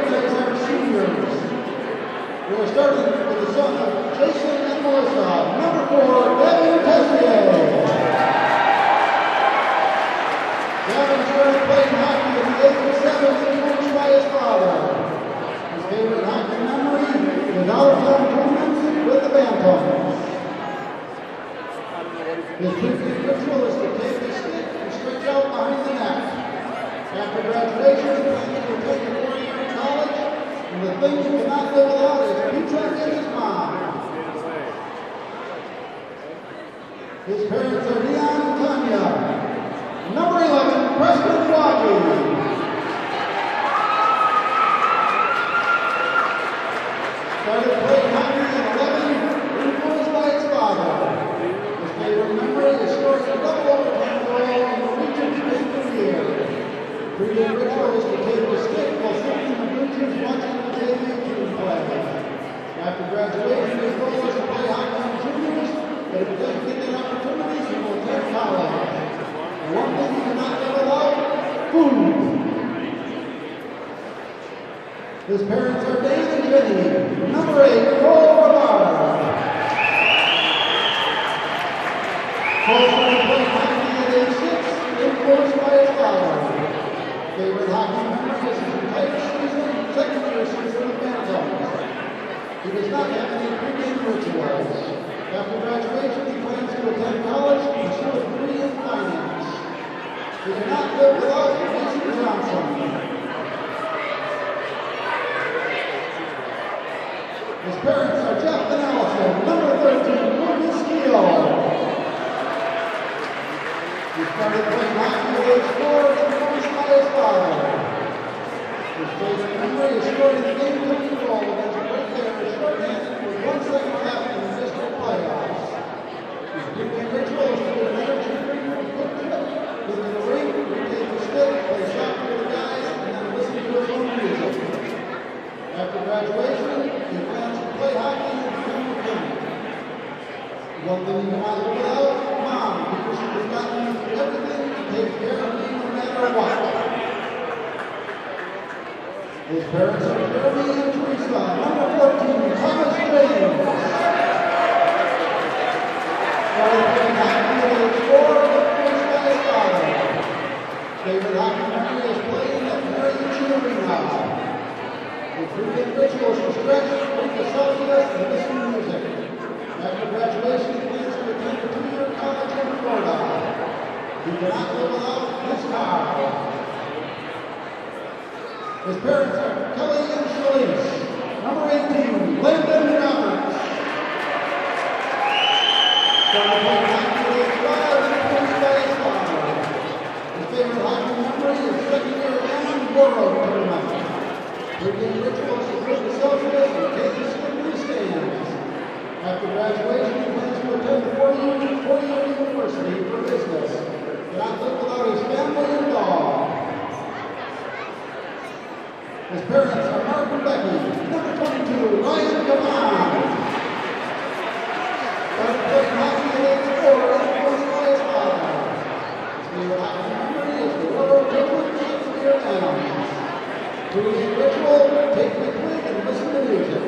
recognize our seniors. We're starting with the son of Jason and Melissa, number 4, Gavin Tessier. Gavin started playing hockey at the age of 7, coached by his father. His favorite hockey memory is out-of-town tournaments with the Bantams. His previous ritual is to take the stick and stretch out behind the net. After graduation, he plans to attend a 4-year college, and the thing he cannot live without is pizza and his mom. His parents are Leon and Tanya. Number 11, Preston Wadley. Started playing hockey at 11, influenced by his father. His favorite memory is scoring a double overtime goal in the region's big year. Pre-game ritual is to take the stick while sitting in the bleachers watching the JV team play. After graduation, his goal is to play hockey in juniors, but if he doesn't get that opportunity, he will attend college. And one thing he cannot live without, food. His parents are Dave and Jenny. Number 8, Cole Ramard. Cole started playing hockey at age 6, influenced by his father. Favorite hockey memory is his entire season, second-year season with Bantams. He does not have any pre-game rituals. After graduation, he plans to attend college and pursue a degree in finance. He cannot live without Mason Johnson. His parents are Jeff and Allison, number 13, Morgan Steele. He started playing hockey at age 4, influenced by his father. His favorite memory is scoring the game-winning goal against Great Bears shorthanded with 1 second left in the district playoffs. His pre-game ritual is to get an energy drink from a quick trip, visit the rink, retake the stick, play soccer with the guys, and then listen to his own music. After graduation, he plans to play hockey and become a mechanic. One thing he cannot live without, Mom, because she has gotten me through everything to take care of me no matter what. His parents are Jeremy and Teresa, number 14, Thomas James. Started playing hockey at age 4, influenced by his father. Favorite hockey memory is playing at Mary Arena. His pre-game ritual is to stretch, drink a Celsius, and listen to music. After graduation, he plans to attend a 2-year college in Florida. He cannot live without his car. His parents are Kelly and Shalise. Number 18, Landon Roberts. Started playing hockey at age 5, influenced by his father. His favorite hockey memory is second-year Allen Borough tournament. Pre-game rituals to drink the Celsius and take the slippery stands. After graduation, he plans to attend the 4-year university for business. Cannot live without his family and dog. His parents are Mark and Becky. Number 22, Ryan Gavon. Started playing hockey at age 4, influenced by his father. His favorite hockey memory is the World Championship near Adams. Pre-game ritual, take the quick and listen to music.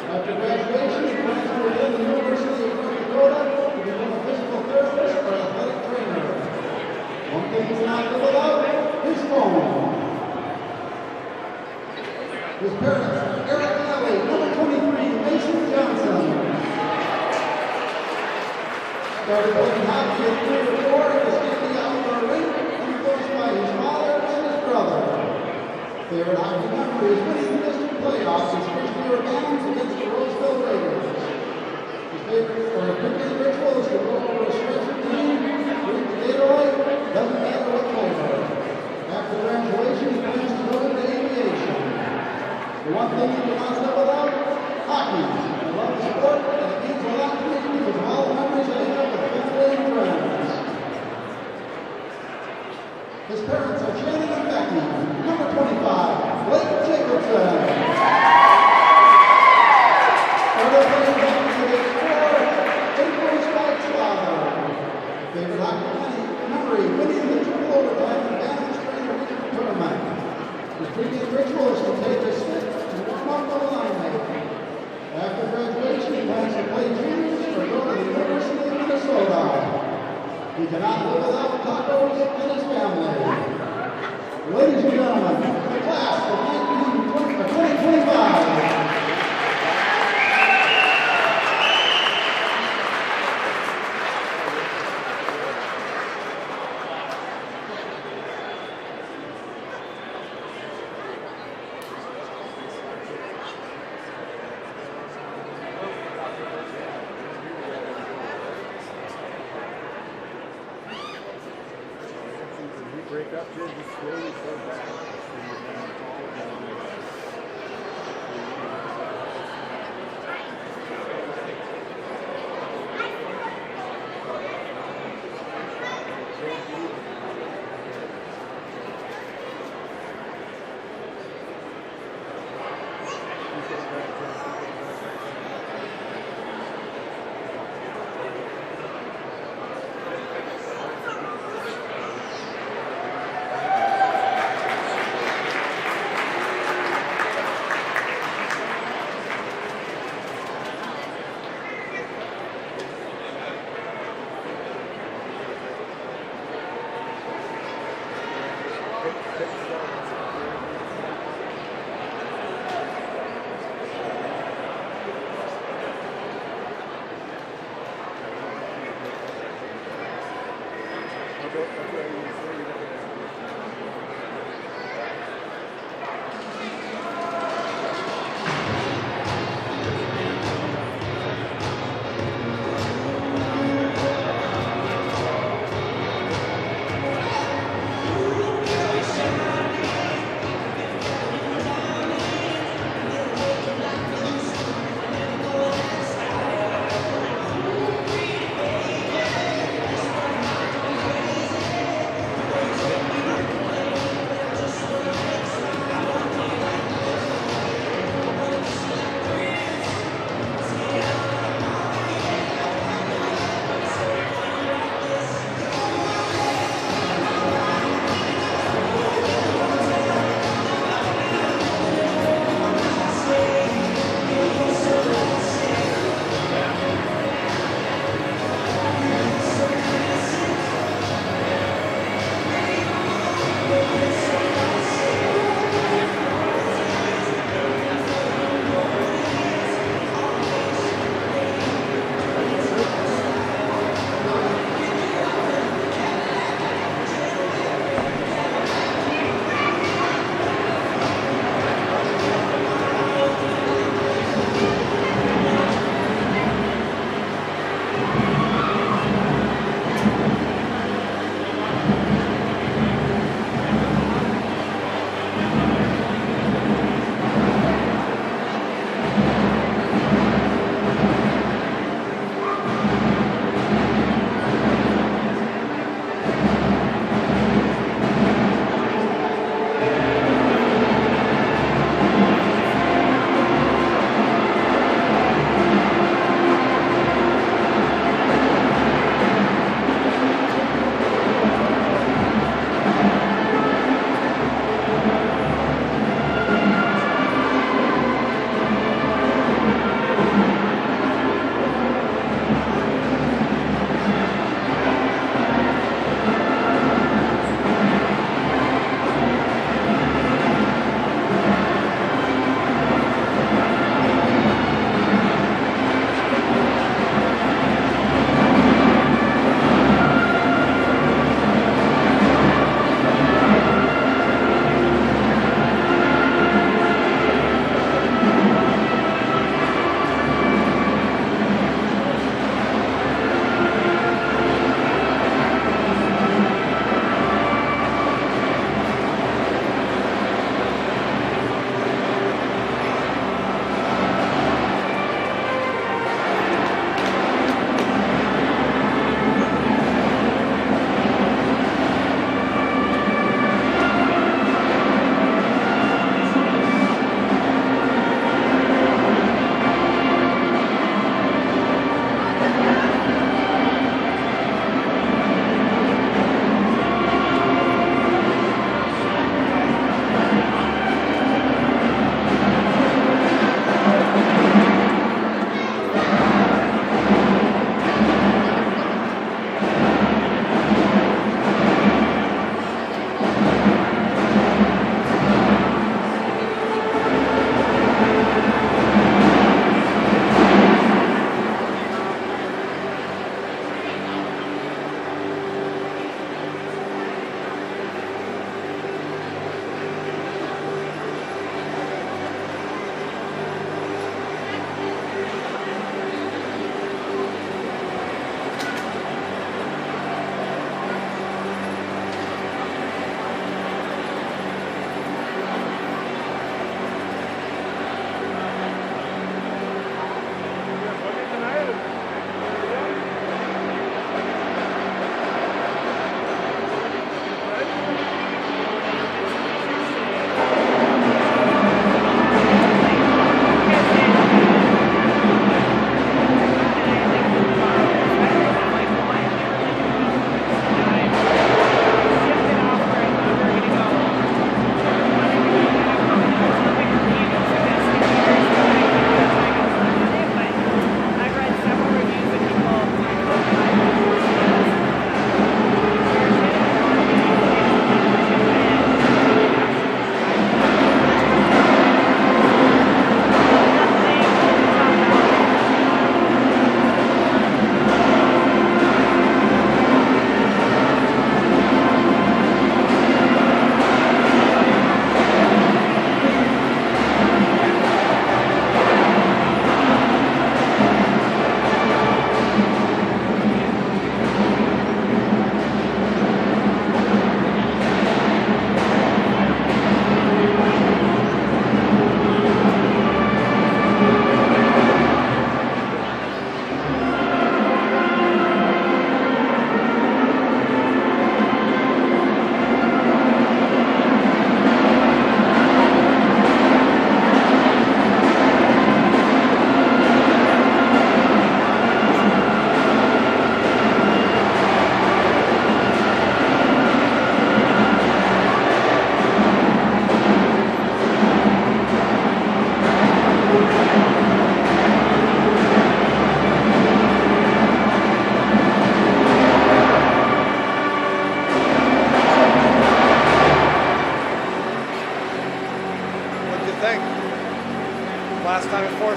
After graduation, he plans to attend the University of North Dakota to become a physical therapist or athletic trainer. One thing he cannot live without, his phone. His parents are Eric Kelly, number 23, Mason Johnson. Started playing hockey at 3 or 4 at the Stanley Outdoor Rink, influenced by his father and his brother. Favorite hockey memory is winning the district playoffs his first year of games against the Roseville Raiders. His favorite pre-game ritual is to go over a stretch of team, drink the Gatorade, doesn't matter what flavor. After graduation, he plans to go into aviation. The one thing he cannot live without, hockey. I love the sport, and it means a lot to me because of all the memories I have with family and friends. His parents are Shannon and Becky. Number 25, Blake Jacobson. Started playing hockey at age 4, influenced by his break up, Jim, just slowly pull back.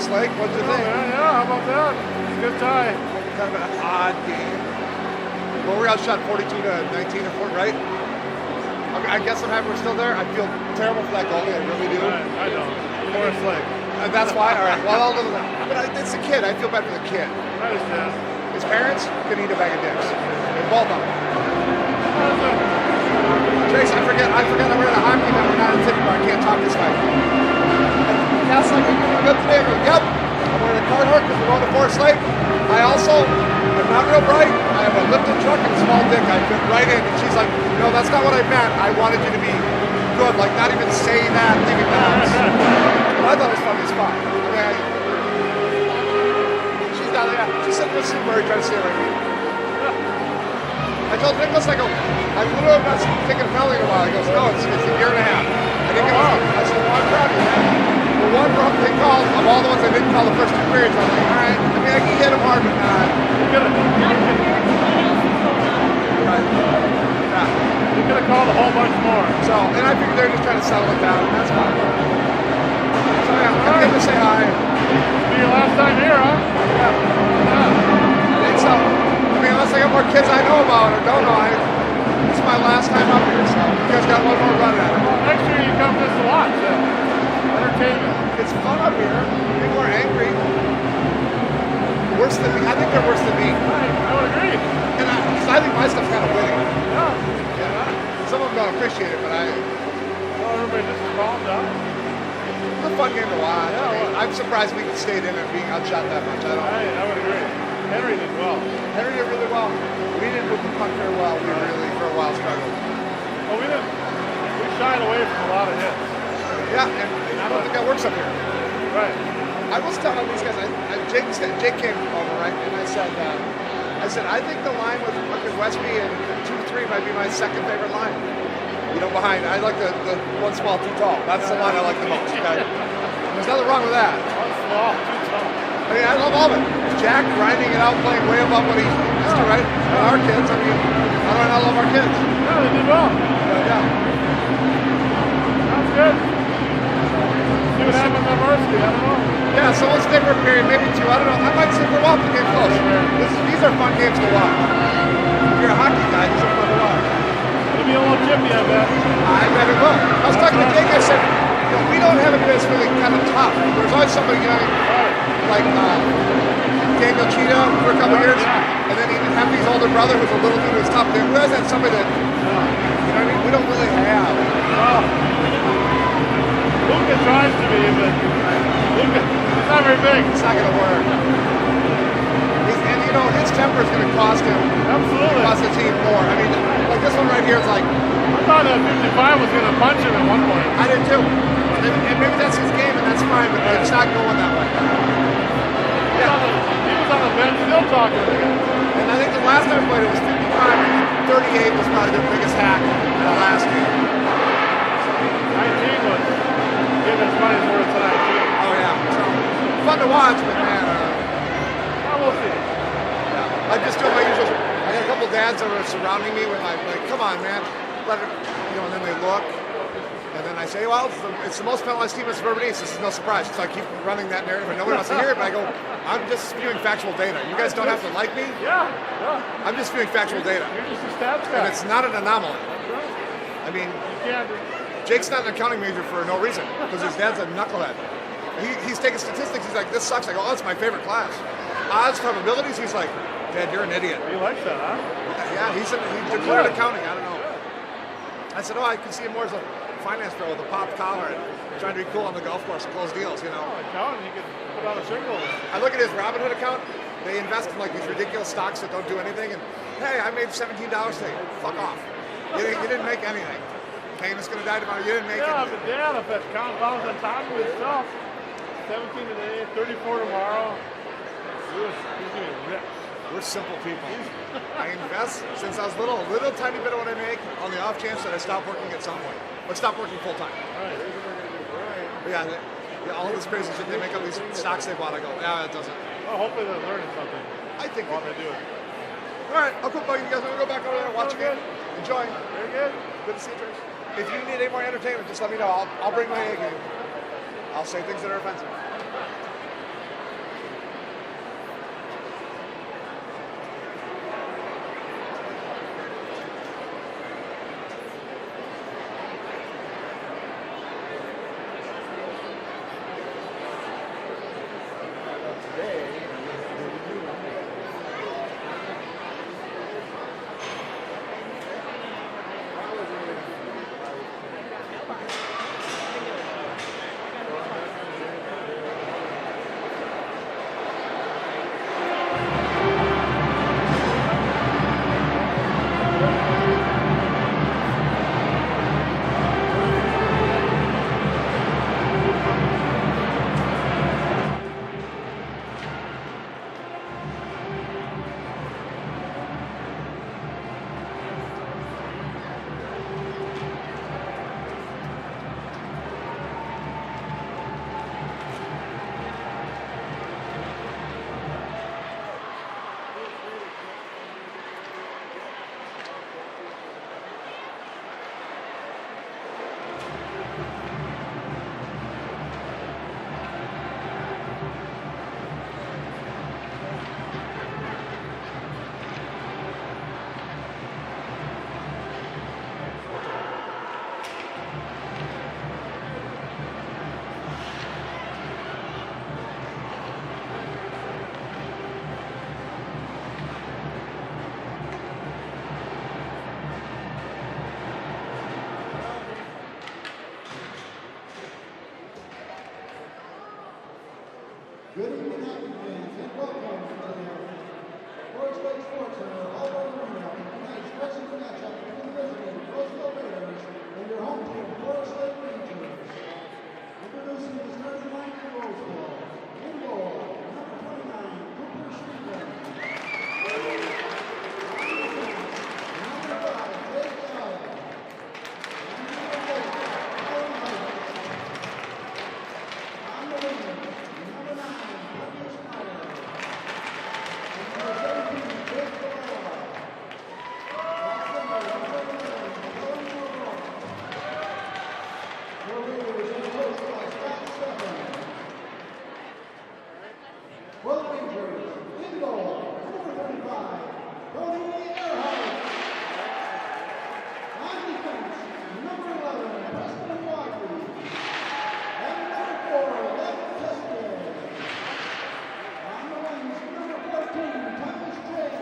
Forest Lake. What did you think? Yeah, how about that? It's a good tie. Kind of an odd game. Well, we outshot 42 to 19 or 4, right? Okay, I guess I'm happy we're still there. I feel terrible for that goalie. I really do. I know. Forest Lake. And that's why. All right. Well, but it's a kid. I feel bad for the kid. I understand. His parents could eat a bag of dicks. They're both of them. Jason, I forget I'm wearing a hockey net. We're not in Tiffany bar. I can't talk this night. And Cass like, are you doing good today? I go, yep. I'm wearing a Carhartt because we're going to Forest Lake. I also am not real bright. I have a lifted truck and a small dick. I fit right in. And she's like, no, that's not what I meant. I wanted you to be good. Like, not even say that, leaving the house. But I thought it was funny as fuck. I mean, she's down there. She's sitting with Sue Murray trying to stay right here. I told Nicholas, I go, I literally have not taken a penalty in a while. He goes, no, it's a year and a half. I didn't give I said, well, I'm proud of you, man. The one rough they called, of all the ones I didn't call the first 2 periods, I was like, all right. I mean, I can hit him hard, but not. Right. Yeah. You could have called a whole bunch more. So, and I figured they're just trying to settle it down, and that's fine. So, yeah, I'm going to say hi. It'll be your last time here, huh? Yeah. I think so. I mean, unless I got more kids I know about or don't know, this is my last time up here, so you guys got one more run at it. Well, next year you come just to watch. Entertainment. It's fun up here. People are angry. Worse than me. I think they're worse than me. I would agree. And I think my stuff's kind of winning. Yeah. Some of them don't appreciate it, but Well, everybody just calmed down. it's a fun game to watch. Yeah, I mean, I'm surprised we can stay in and being outshot that much. I would agree. Henry did well. Henry did really well. We didn't move the puck very well. We really, for a while, struggled. Well, we didn't. We shied away from a lot of hits. Yeah, and I don't think that works up here. Right. I was telling these guys, Jake came over, right? And I said, I think the line with Westby and 2-3 might be my second favorite line. You know, behind. I like the one small, two tall. That's the line I like the most. Okay? There's nothing wrong with that. One small, two tall. I mean, I love all of it. Jack grinding it out, playing way above what he used to, right? And our kids, I mean, how do I not love our kids? Yeah, they did well. Yeah. Sounds good. See what happens at Varsity, I don't know. Yeah, so let's stay for a period, maybe 2. I don't know. I might sit for a while if the game's close. These are fun games to watch. If you're a hockey guy, these are fun to watch. It'll be a little chippy, I bet. I bet it will. I was talking to Jake, I said, you know, we don't have anybody that's really kind of tough. There's always somebody, you know, like Daniel Cheetah for a couple years, and then even Heffy's older brother who's a little dude who's tough. Who has that somebody that, you know what I mean, we don't really have. Well, Luca tries to be, but Luca, it's not very big. It's not going to work. And, you know, his temper is going to cost him. Absolutely. Cost the team more. I mean, like this one right here is like. I thought that 55 was going to punch him at one point. I did too. And maybe that's his game, and that's fine, but it's not going that way. He was on the bench still talking to him. And I think the last time I played it was 55. 38 was probably the biggest hack in the last game. 19 was getting his money's worth tonight, too. Oh, yeah. So, fun to watch, but man. We'll see. Yeah. I'm just doing my usual. I got a couple dads that are surrounding me with like, come on, man. Let it, you know, and then they look. And then I say, well, it's the most penalized team in Suburban East. This is no surprise. So I keep running that narrative, and nobody wants to hear it. But I go, I'm just spewing factual data. You guys don't have to like me. Yeah. I'm just spewing factual data. You're just a stats guy. And it's not an anomaly. I mean, Jake's not an accounting major for no reason, because his dad's a knucklehead. He's taking statistics. He's like, this sucks. I go, oh, it's my favorite class. Odds, probabilities. He's like, Dad, you're an idiot. He likes that, huh? Yeah, he declared accounting. I don't know. I said, oh, I can see him more as a finance pro with a popped collar and trying to be cool on the golf course and close deals, you know. Oh, accounting, he could put on a single. I look at his Robinhood account. They invest in like these ridiculous stocks that don't do anything. And hey, I made $17 today. Fuck off. You didn't make anything. Kane is going to die tomorrow. You didn't make it. Yeah, but Dad, if that compounds on top of his stuff, 17 today, 34 tomorrow, he's going to be rich. We're simple people. I invest since I was little, a little tiny bit of what I make on the off chance that I stop working at some point. Or stop working full time. Right. Yeah, all this crazy shit, they make up these stocks they bought. I go, yeah, it doesn't. Well, hopefully they're learning something. I think while they do it. All right, I'll quit bugging you guys. I'm going to go back over there and watch again. Enjoy. Very good. Good to see you, Trace. If you need any more entertainment, just let me know. I'll bring my A game. I'll say things that are offensive. Good evening, hockey fans, and welcome to the Forest Lake Sports Center All-World Arena for tonight's wrestling matchup between the visiting Roseville Raiders and your home team, Forest Lake Rangers. Introducing the starting line for Roseville. In goal, number 29, Cooper Schmiedman. Number 5, Jake Allen. Number 8, Alan Knight. On the wing, number 9, Matthew Snyder. And number 17, Jake Valera. That's number 11, Helen Monroe. The Raiders are coached by Scott Steffen. For the Rangers, in goal, number 35, Cody Earhart. On defense, number 11, Preston Wadley. And number 4, Lev Tessier. On the wings, number 14, Thomas Tran.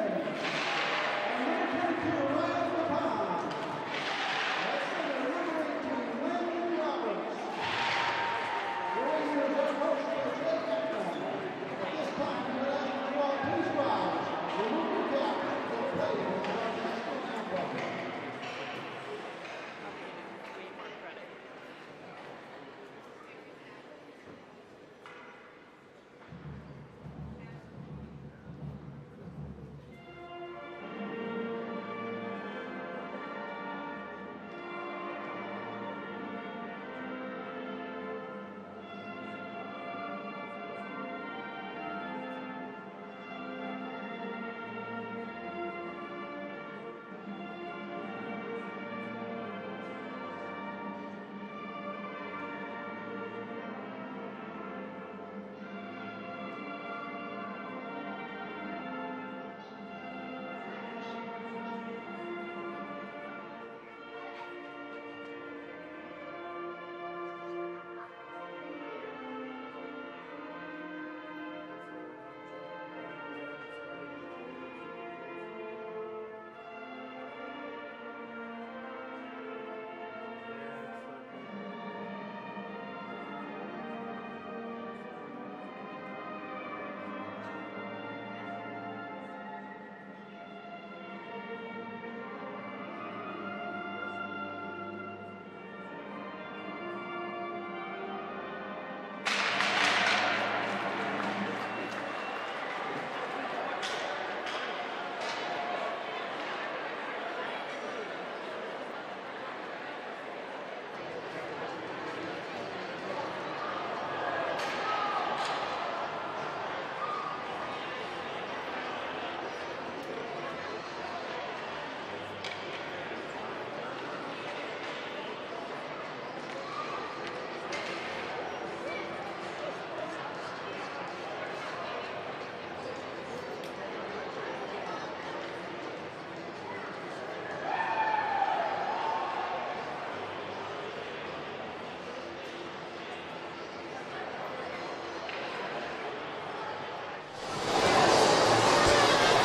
And number 22, Ryan Lapon. That's number 18, Landon Roberts. The Rangers are coached by Jake Ekman. At this time, we're asking you all please rise. Remove your caps and play with our national anthem.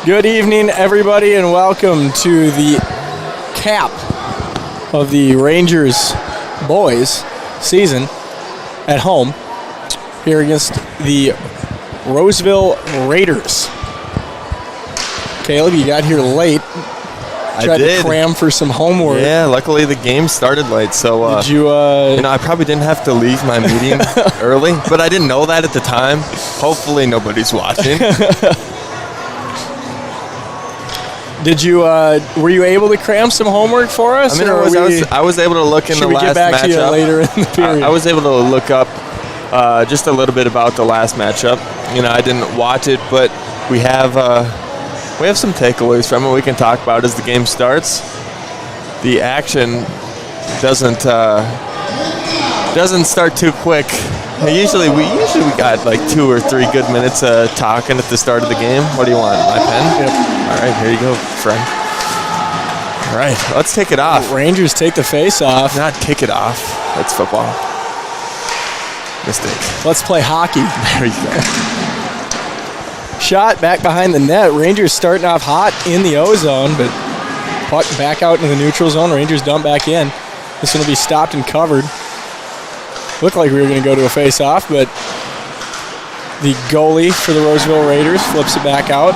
Good evening, everybody, and welcome to the cap of the Rangers boys season at home here against the Roseville Raiders. Caleb, you got here late. Tried to cram for some homework. Yeah, luckily the game started late, so did you? I probably didn't have to leave my meeting early, but I didn't know that at the time. Hopefully nobody's watching. Did you? Were you able to cram some homework for us? I mean, I was able to look in the last matchup. Should we get back to you later in the period? I was able to look up just a little bit about the last matchup. You know, I didn't watch it, but we have some takeaways from it we can talk about as the game starts. The action doesn't start too quick. Usually we got like 2 or 3 good minutes talking at the start of the game. What do you want? My pen? Yep. All right, here you go, friend. All right, let's take it off. Rangers take the face off. Not kick it off. That's football. Mistake. Let's play hockey. There you go. Shot back behind the net. Rangers starting off hot in the O-zone, but puck back out into the neutral zone. Rangers dump back in. This one will be stopped and covered. Looked like we were going to go to a face-off, but The goalie for the Roseville Raiders flips it back out.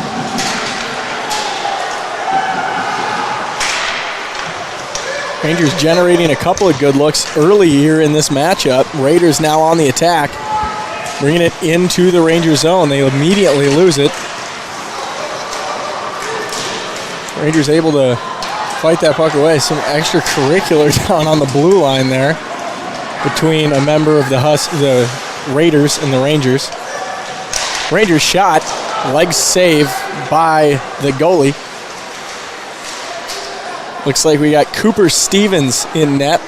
Rangers generating a couple of good looks early here in this matchup. Raiders now on the attack, bringing it into the Ranger zone. They immediately lose it. Rangers able to fight that puck away. Some extracurricular down on the blue line there between a member of the Raiders and the Rangers. Rangers shot, leg save by the goalie. Looks like we got Cooper Stevens in net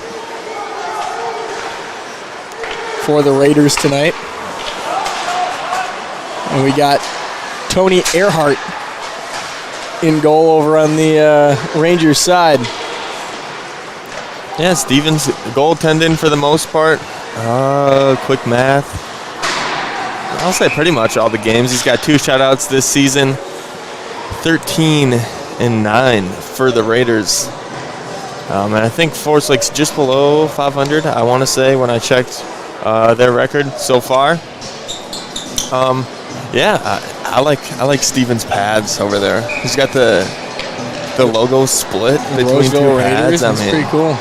for the Raiders tonight. And we got Tony Earhart in goal over on the Rangers side. Yeah, Stevens goaltending for the most part. Quick math. I'll say pretty much all the games. He's got 2 shutouts this season. 13-9 for the Raiders. And I think Forest Lake's just below 500, I want to say, when I checked their record so far. Yeah, I like Stevens' pads over there. He's got the logo split between Roseville 2 Raiders. pads. That's pretty cool.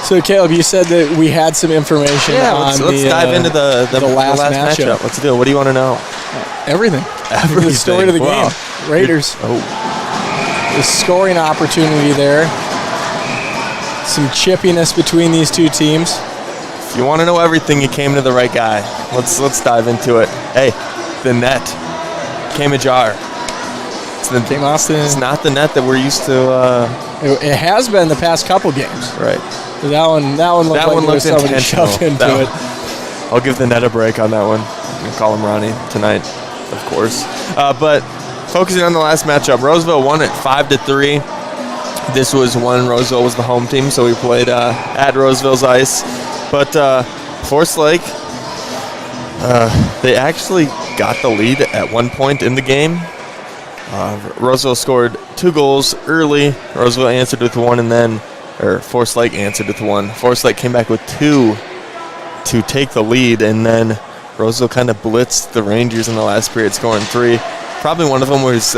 So, Caleb, you said that we had some information on let's dive into the last matchup. Let's do it. What do you want to know? Everything. The story of the game. Raiders. The scoring opportunity there. Some chippiness between these two teams. If you want to know everything, you came to the right guy. Let's dive into it. Hey, the net came ajar. It's not the net that we're used to. It has been the past couple games. Right. That one looked somebody shoved into it. I'll give the net a break on that one. I'll call him Ronnie tonight, of course. But focusing on the last matchup, Roseville won it 5-3. This was when Roseville was the home team, so we played at Roseville's ice. But Forest Lake, they actually got the lead at one point in the game. Roseville scored 2 goals early. Roseville answered with 1, and then Forest Lake answered with 1. Forest Lake came back with 2 to take the lead, and then Roseville kind of blitzed the Rangers in the last period, scoring 3. Probably one of them was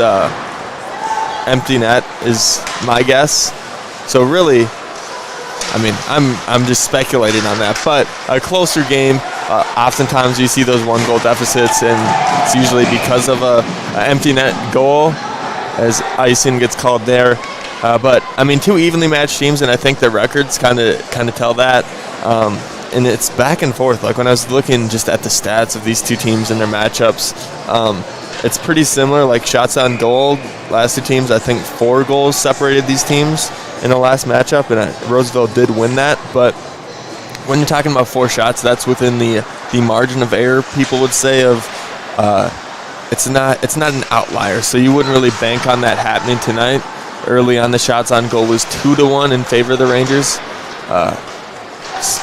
empty net, is my guess. So really, I mean, I'm just speculating on that, but a closer game. Oftentimes you see those 1-goal deficits, and it's usually because of a empty net goal, as icing gets called there. But I mean, 2 evenly matched teams, and I think the records kind of tell that. And it's back and forth. Like when I was looking just at the stats of these 2 teams and their matchups, it's pretty similar. Like shots on goal, last 2 teams, I think 4 goals separated these teams in the last matchup, and Roseville did win that. But when you're talking about 4 shots, that's within the margin of error, people would say, of it's not an outlier. So you wouldn't really bank on that happening tonight. Early on, the shots on goal was 2-1 in favor of the Rangers. It's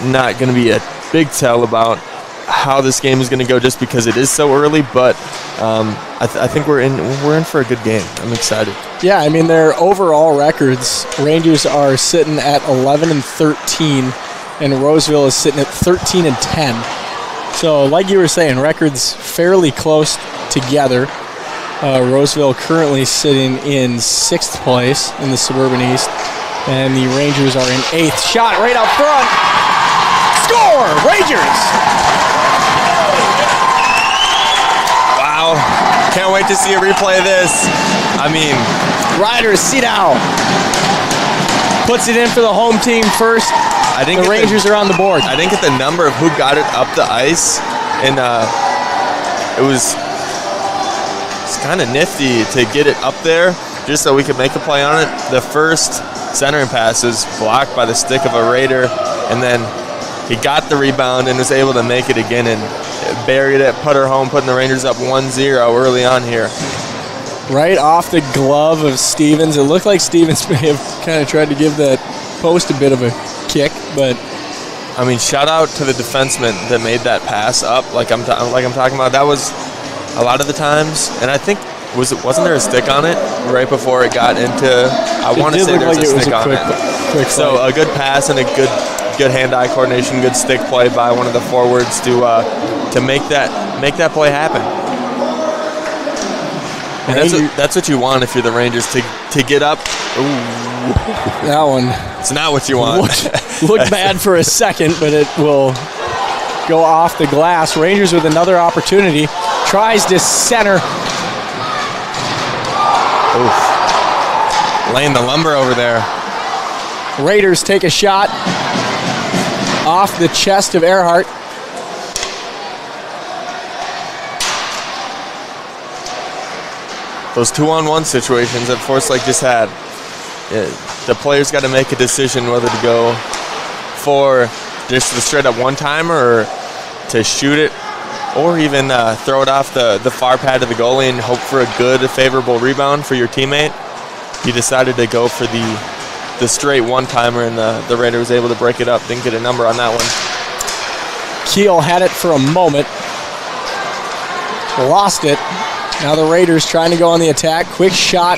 not going to be a big tell about how this game is going to go just because it is so early, but I think we're in for a good game. I'm excited. Yeah, I mean, their overall records, Rangers are sitting at 11-13, and Roseville is sitting at 13-10. So, like you were saying, records fairly close together. Roseville currently sitting in 6th place in the Suburban East, and the Rangers are in 8th. Shot right out front. Score! Rangers! Wow. Can't wait to see a replay of this. I mean, Riders, see now. Puts it in for the home team first. I think the Rangers are on the board. I didn't get the number of who got it up the ice, and it's kind of nifty to get it up there just so we could make a play on it. The first centering pass was blocked by the stick of a Raider, and then he got the rebound and was able to make it again and buried it, put her home, putting the Rangers up 1-0 early on here. Right off the glove of Stevens. It looked like Stevens may have kind of tried to give that post a bit of a kick, but I mean, shout out to the defenseman that made that pass up. Like I'm talking about. That was a lot of the times, and I think wasn't there a stick on it right before it got into? I want to say there's a stick on it. Quick so a good pass and a good good hand-eye coordination, good stick play by one of the forwards to make that play happen. And that's what you want if you're the Rangers, to get up. Ooh. That one. It's not what you want. Looked bad for a second, but it will go off the glass. Rangers with another opportunity. Tries to center. Oof. Laying the lumber over there. Raiders take a shot off the chest of Earhart. Those 2-on-1 situations that Forest Lake just had, the players got to make a decision whether to go for just the straight up one-timer or to shoot it, or even throw it off the far pad of the goalie and hope for a good, favorable rebound for your teammate. He decided to go for the straight one-timer, and the Raider was able to break it up. Didn't get a number on that one. Keel had it for a moment. Lost it. Now the Raiders trying to go on the attack. Quick shot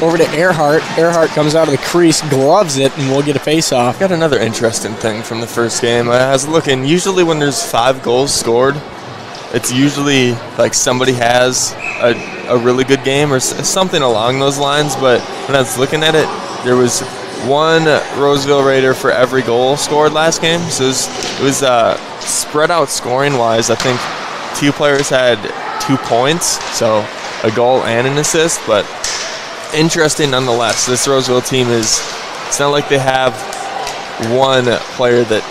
over to Earhart. Earhart comes out of the crease, gloves it, and we'll get a face-off. Got another interesting thing from the first game. I was looking, usually when there's 5 goals scored, it's usually like somebody has a really good game or something along those lines, but when I was looking at it, there was one Roseville Raider for every goal scored last game. So it was spread out scoring-wise. I think 2 players had 2 points, so a goal and an assist, but interesting nonetheless. This Roseville team it's not like they have one player that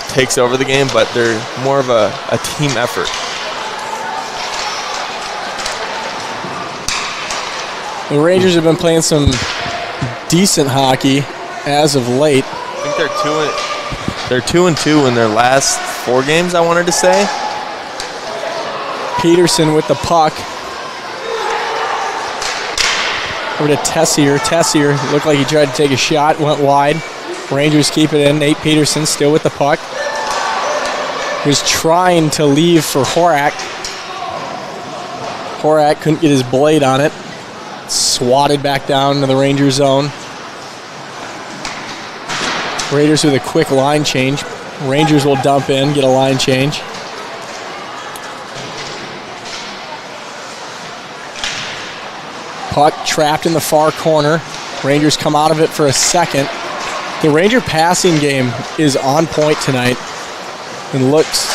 takes over the game, but they're more of a team effort. The Rangers have been playing some decent hockey as of late. I think they're 2-2 in their last 4 games, I wanted to say. Peterson with the puck. Over to Tessier. Tessier looked like he tried to take a shot, went wide. Rangers keep it in. Nate Peterson still with the puck. Was trying to leave for Horak. Horak couldn't get his blade on it. Swatted back down to the Ranger zone. Raiders with a quick line change. Rangers will dump in, get a line change. Puck trapped in the far corner. Rangers come out of it for a second. The Ranger passing game is on point tonight and looks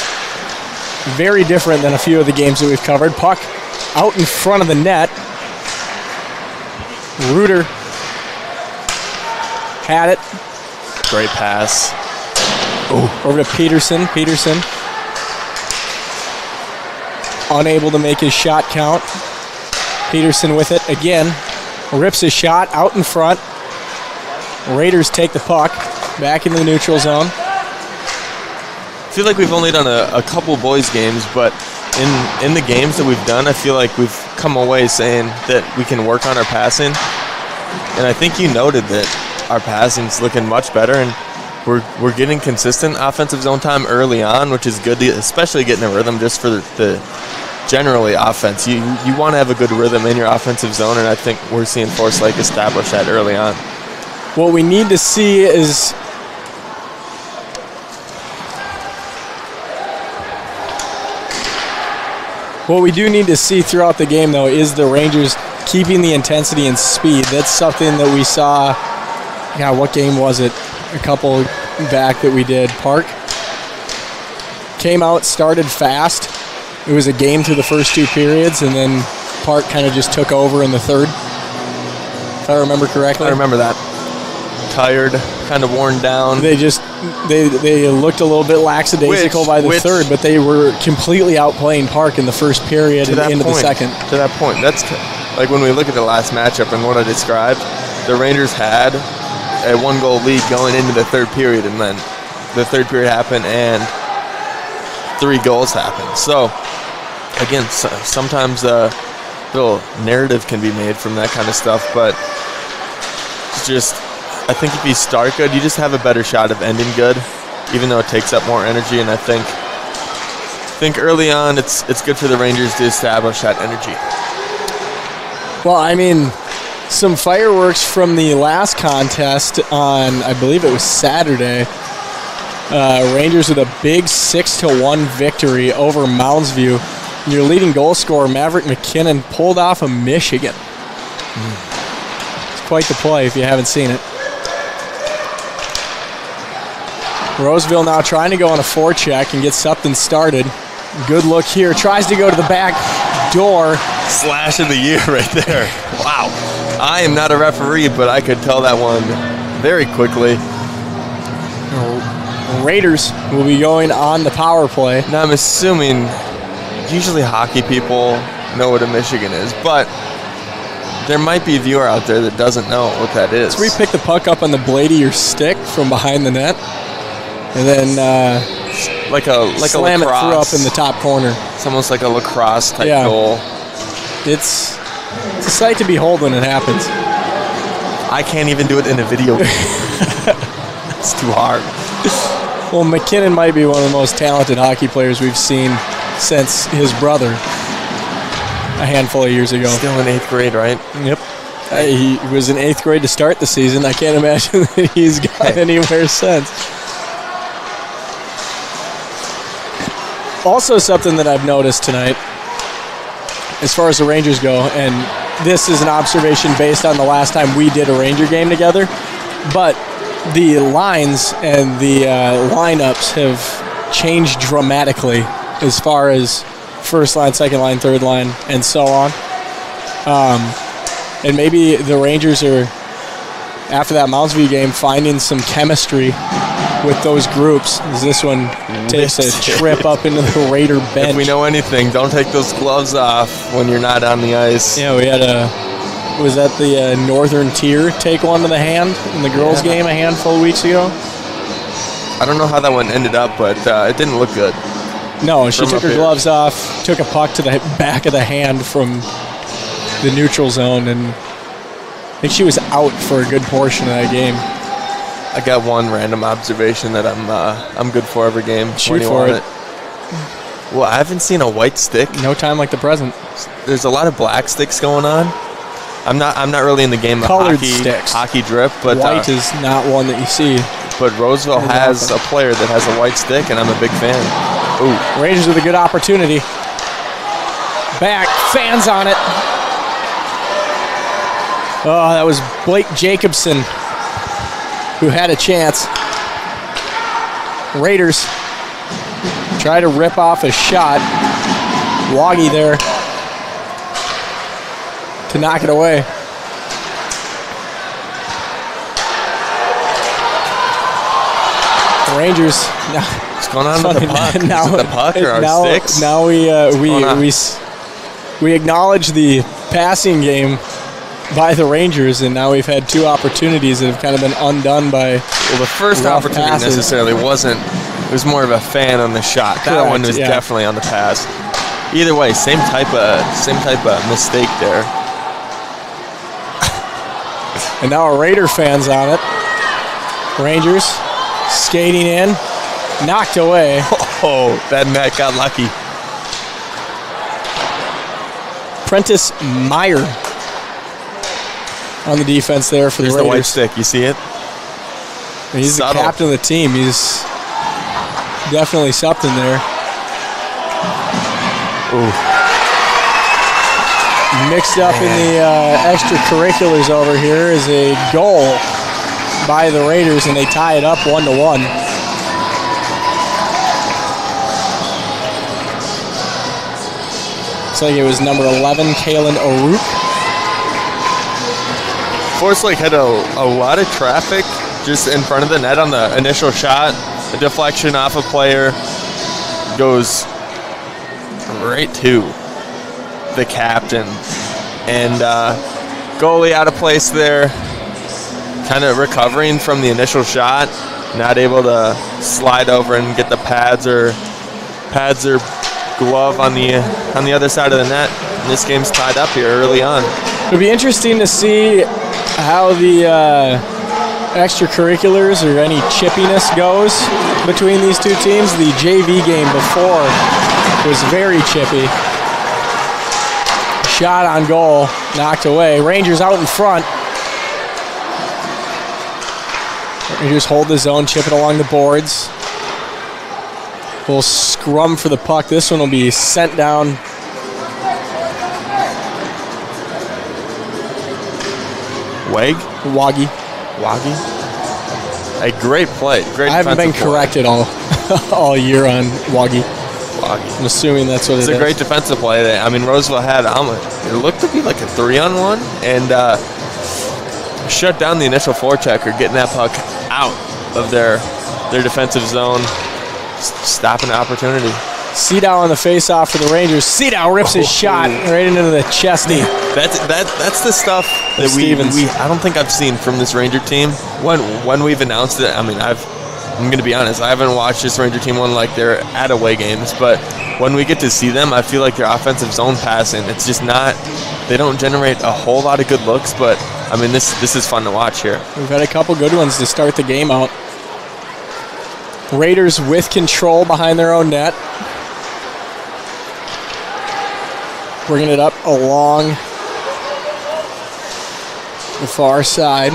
very different than a few of the games that we've covered. Puck out in front of the net. Reuter had it. Great pass. Over to Peterson. Peterson unable to make his shot count. Peterson with it again. Rips his shot out in front. Raiders take the puck back into the neutral zone. I feel like we've only done a couple boys games, but in the games that we've done, I feel like we've come away saying that we can work on our passing. And I think you noted that our passing's looking much better, and we're getting consistent offensive zone time early on, which is good, especially getting a rhythm just for the generally offense. You want to have a good rhythm in your offensive zone, and I think we're seeing Forest Lake establish that early on. What we need to see is what we do need to see throughout the game, though, is the Rangers keeping the intensity and speed. That's something that we saw. God, what game was it? A couple back that we did. Park came out, started fast. It was a game through the first 2 periods, and then Park kind of just took over in the third, if I remember correctly. I remember that. Tired, kind of worn down. They looked a little bit lackadaisical by the third, but they were completely outplaying Park in the first period and into the second. To that point, that's like when we look at the last matchup and what I described, the Rangers had a 1-goal lead going into the third period, and then the third period happened and 3 goals happened. So, again, sometimes a little narrative can be made from that kind of stuff, but it's just, I think if you start good, you just have a better shot of ending good, even though it takes up more energy. And I think early on, it's good for the Rangers to establish that energy. Well, I mean, some fireworks from the last contest on, I believe it was Saturday. Rangers with a big 6-1 victory over Mounds View. And your leading goal scorer, Maverick McKinnon, pulled off a Michigan. It's quite the play if you haven't seen it. Roseville now trying to go on a forecheck and get something started. Good look here. Tries to go to the back door. Slash of the year right there. Wow. I am not a referee, but I could tell that one very quickly. Raiders will be going on the power play. Now I'm assuming usually hockey people know what a Michigan is, but there might be a viewer out there that doesn't know what that is. So we pick the puck up on the blade of your stick from behind the net, and then like a slam lacrosse. It through up in the top corner. It's almost like a lacrosse type goal. It's a sight to behold when it happens. I can't even do it in a video game. It's too hard. Well, McKinnon might be one of the most talented hockey players we've seen since his brother a handful of years ago. Still in 8th grade, right? Yep. He was in 8th grade to start the season. I can't imagine that he's gone anywhere since. Also something that I've noticed tonight, as far as the Rangers go, and this is an observation based on the last time we did a Ranger game together, but the lines and the lineups have changed dramatically as far as first line, second line, third line, and so on. And maybe the Rangers are, after that Moundsview game, finding some chemistry with those groups, as this one takes a trip up into the Raider bench. If we know anything, don't take those gloves off when you're not on the ice. Yeah, we had was that the Northern Tier take one to the hand in the girls' game a handful of weeks ago? I don't know how that one ended up, but it didn't look good. No, she took her gloves off, took a puck to the back of the hand from the neutral zone, and I think she was out for a good portion of that game. I got one random observation that I'm good for every game. Shoot for it. Well, I haven't seen a white stick. No time like the present. There's a lot of black sticks going on. I'm not really in the game of colored sticks. Hockey drip, but white is not one that you see. But Roseville has a player that has a white stick, and I'm a big fan. Ooh. Rangers with a good opportunity. Back, fans on it. Oh, that was Blake Jacobson who had a chance. Raiders try to rip off a shot. Woggy there to knock it away. The Rangers. What's going on with the puck? Is it the puck or our sticks? Now we acknowledge the passing game by the Rangers, and now we've had two opportunities that have kind of been undone by. Well, the first opportunity necessarily wasn't. It was more of a fan on the shot. That one was definitely on the pass. Either way, same type of mistake there. And now a Raider fan's on it. Rangers skating in, knocked away. Oh, that net got lucky. Prentice Meyer on the defense there for the Raiders. The white stick, you see it? He's the captain of the team. He's definitely something there. Ooh. Mixed up in the extracurriculars over here is a goal by the Raiders, and they tie it up 1-1. Looks like it was number 11, Kalen O'Rourke. Forest Lake had a lot of traffic just in front of the net on the initial shot. A deflection off a player goes right to the captain. And goalie out of place there, kind of recovering from the initial shot, not able to slide over and get the pads or glove on the other side of the net. And this game's tied up here early on. It'll be interesting to see how the extracurriculars or any chippiness goes between these two teams. The JV game before was very chippy. Shot on goal, knocked away. Rangers out in front. Rangers hold the zone, chip it along the boards. will scrum for the puck. This one will be sent down. Waggy. A great play. Great. I haven't been corrected all year on Waggy. I'm assuming that's what it is. It's a great defensive play. I mean, Roseville had it looked to be like a 3-on-1 and shut down the initial forechecker, getting that puck out of their defensive zone, stopping the opportunity. Seedow on the face-off for the Rangers. Seedow rips his shot right into the chest knee. That's the stuff that we I don't think I've seen from this Ranger team when we've announced it. I mean, I'm going to be honest, I haven't watched this Ranger team one like they're at away games, but when we get to see them, I feel like their offensive zone passing, it's just not, they don't generate a whole lot of good looks, but I mean, this is fun to watch here. We've had a couple good ones to start the game out. Raiders with control behind their own net. Bringing it up along the far side.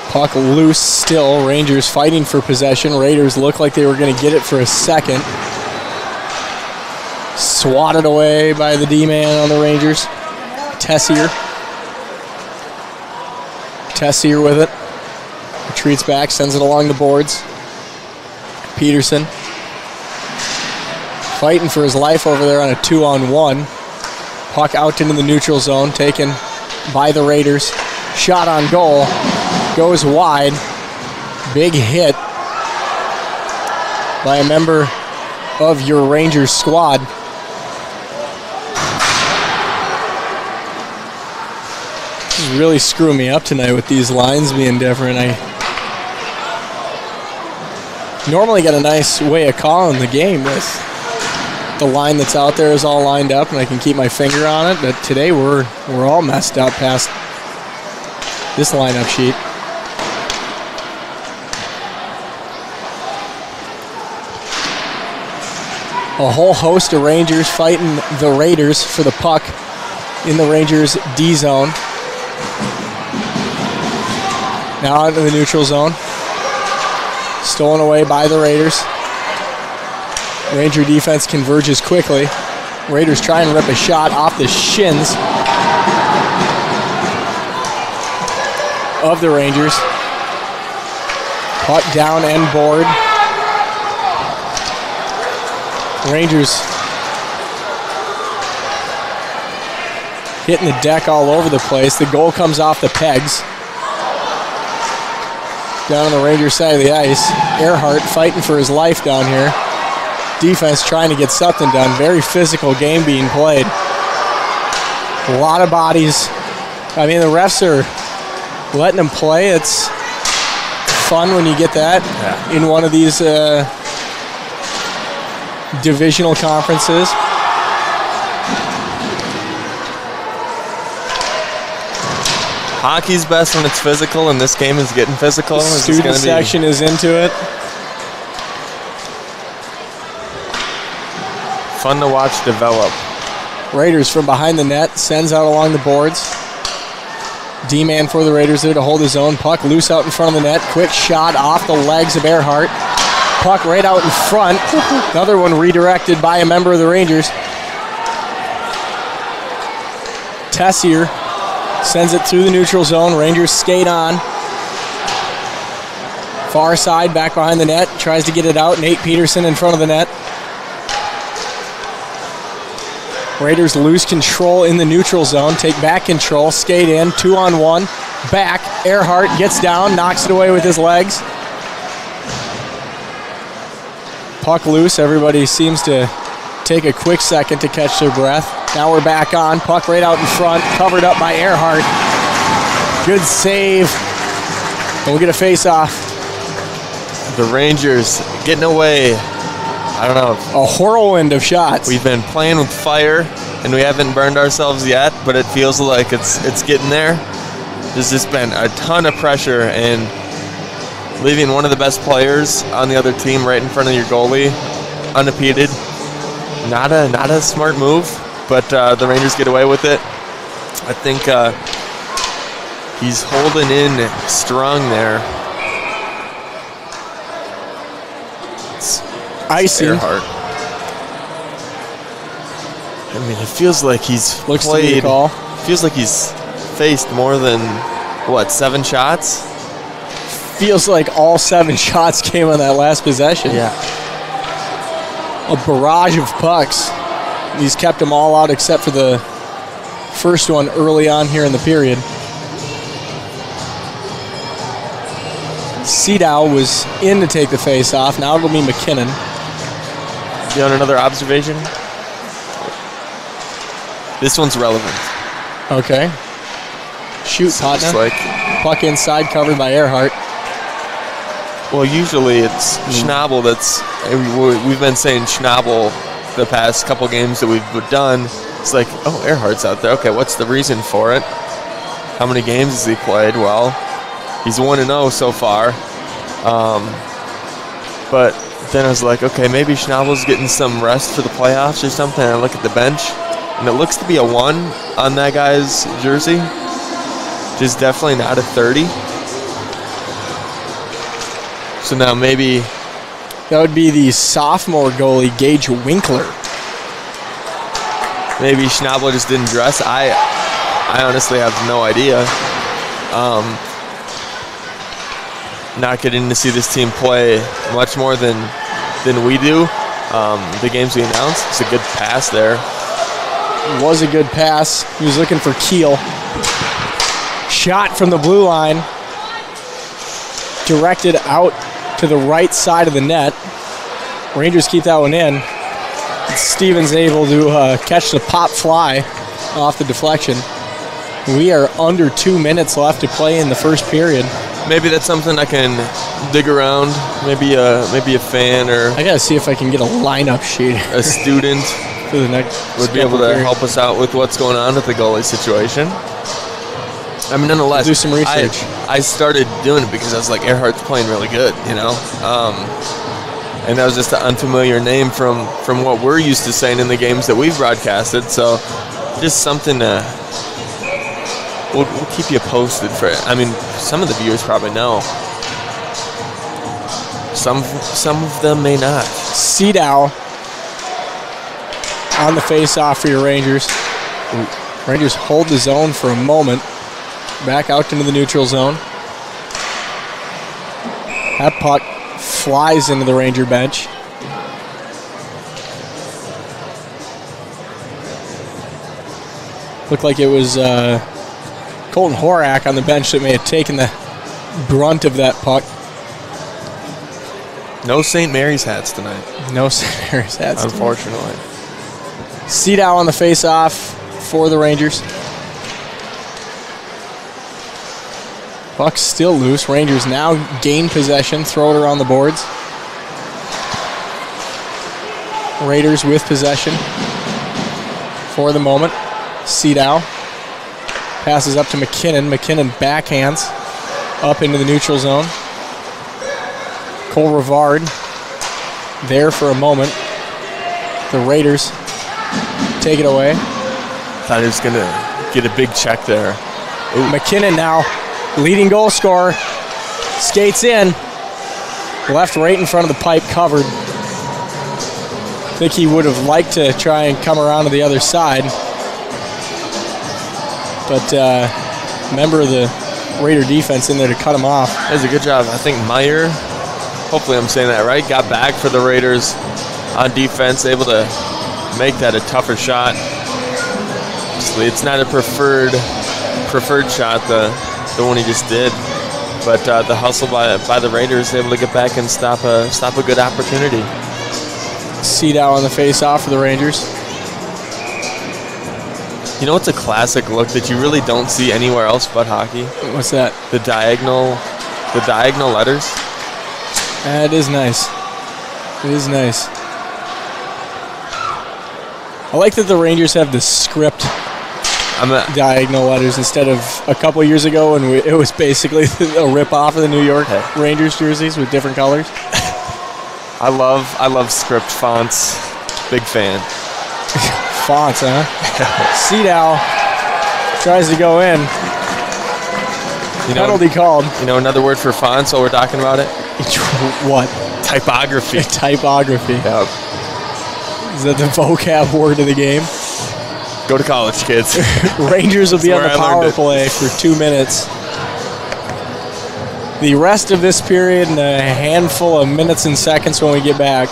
Puck loose still. Rangers fighting for possession. Raiders look like they were going to get it for a second. Swatted away by the D-man on the Rangers. Tessier with it. Retreats back, sends it along the boards. Peterson fighting for his life over there on a 2-on-1. Puck out into the neutral zone, taken by the Raiders. Shot on goal. Goes wide. Big hit by a member of your Rangers squad. This is really screwing me up tonight with these lines being different. I normally get a nice way of calling the game with the line that's out there is all lined up and I can keep my finger on it, but today we're all messed up past this lineup sheet. A whole host of Rangers fighting the Raiders for the puck in the Rangers D zone. Now into the neutral zone. Stolen away by the Raiders. Ranger defense converges quickly. Raiders try and rip a shot off the shins of the Rangers. Puck down and board. Rangers hitting the deck all over the place. The goal comes off the pegs. Down on the Rangers side of the ice. Earhart fighting for his life down here. Defense trying to get something done. Very physical game being played. A lot of bodies. I mean, the refs are letting them play. It's fun when you get that in one of these divisional conferences. Hockey's best when it's physical, and this game is getting physical. The student section is into it. Fun to watch develop. Raiders from behind the net, sends out along the boards. D-man for the Raiders there to hold his own. Puck loose out in front of the net. Quick shot off the legs of Earhart. Puck right out in front. Another one redirected by a member of the Rangers. Tessier sends it through the neutral zone. Rangers skate on. Far side, back behind the net. Tries to get it out. Nate Peterson in front of the net. Raiders lose control in the neutral zone. Take back control. Skate in. 2-on-1. Back. Earhart gets down. Knocks it away with his legs. Puck loose. Everybody seems to take a quick second to catch their breath. Now we're back on. Puck right out in front. Covered up by Earhart. Good save. And we'll get a face-off. The Rangers getting away. I don't know. A whirlwind of shots. We've been playing with fire, and we haven't burned ourselves yet, but it feels like it's getting there. There's just been a ton of pressure, and leaving one of the best players on the other team right in front of your goalie, unimpeded. Not a smart move, but the Rangers get away with it. I think he's holding in strong there. It's icing. Earhart. I mean, it feels like he's Looks played. to be a call. Feels like he's faced more than 7 shots. Feels like all 7 shots came on that last possession. Yeah. A barrage of pucks. He's kept them all out except for the first one early on here in the period. Sedow was in to take the face off. Now it'll be McKinnon. You want another observation? This one's relevant. Okay. Shoot, Potna. Like, puck inside, covered by Earhart. well, usually it's Schnabel that's. We've been saying Schnabel the past couple games that we've done. It's like, oh, Earhart's out there. Okay, what's the reason for it? How many games has he played? Well, he's 1-0 so far. But then I was like, okay, maybe Schnabel's getting some rest for the playoffs or something. And I look at the bench, and it looks to be a 1 on that guy's jersey. Just definitely not a 30. So now maybe that would be the sophomore goalie, Gage Winkler. Maybe Schnabel just didn't dress. I honestly have no idea. Not getting to see this team play much more than we do. The games we announced, it's a good pass there. It was a good pass. He was looking for Keel. Shot from the blue line. Directed out to the right side of the net. Rangers keep that one in. Stevens able to catch the pop fly off the deflection. We are under 2 minutes left to play in the first period. Maybe that's something I can dig around. Maybe a fan or I gotta see if I can get a lineup sheet. A student for the next would be able to help us out with what's going on with the goalie situation. I mean, nonetheless, do some research. I started doing it because I was like, Earhart's playing really good, you know. And that was just an unfamiliar name from what we're used to saying in the games that we've broadcasted. So just something to we'll keep you posted for it. I mean, some of the viewers probably know. Some of them may not. Sedow on the face-off for your Rangers. Rangers hold the zone for a moment. Back out into the neutral zone. That puck flies into the Ranger bench. Looked like it was Colton Horak on the bench that may have taken the brunt of that puck. No St. Mary's hats tonight. No St. Mary's hats. Unfortunately. Sedow on the face-off for the Rangers. Puck's still loose. Rangers now gain possession, throw it around the boards. Raiders with possession for the moment. Sedow passes up to McKinnon. McKinnon backhands up into the neutral zone. Cole Rivard there for a moment. The Raiders take it away. Thought he was going to get a big check there. Ooh. McKinnon now, leading goal scorer, skates in. Left right in front of the pipe, covered. I think he would have liked to try and come around to the other side. But member of the Raider defense in there to cut him off. That was a good job. I think Meyer, hopefully I'm saying that right, got back for the Raiders on defense, able to make that a tougher shot. It's not a preferred shot, the one he just did. But the hustle by the Raiders able to get back and stop a good opportunity. Sedow on the face-off for the Rangers. You know what's a classic look that you really don't see anywhere else but hockey? What's that? The diagonal letters. It is nice. It is nice. I like that the Rangers have the script diagonal letters instead of a couple years ago when it was basically a rip-off of the New York Rangers jerseys with different colors. I love script fonts. Big fan. Fonts, huh? Sedow Tries to go in. Penalty called. You know another word for fonts while we're talking about it? What? Typography. Typography. Yep. Is that the vocab word of the game? Go to college, kids. Rangers will be on the power play for 2 minutes. The rest of this period and a handful of minutes and seconds when we get back.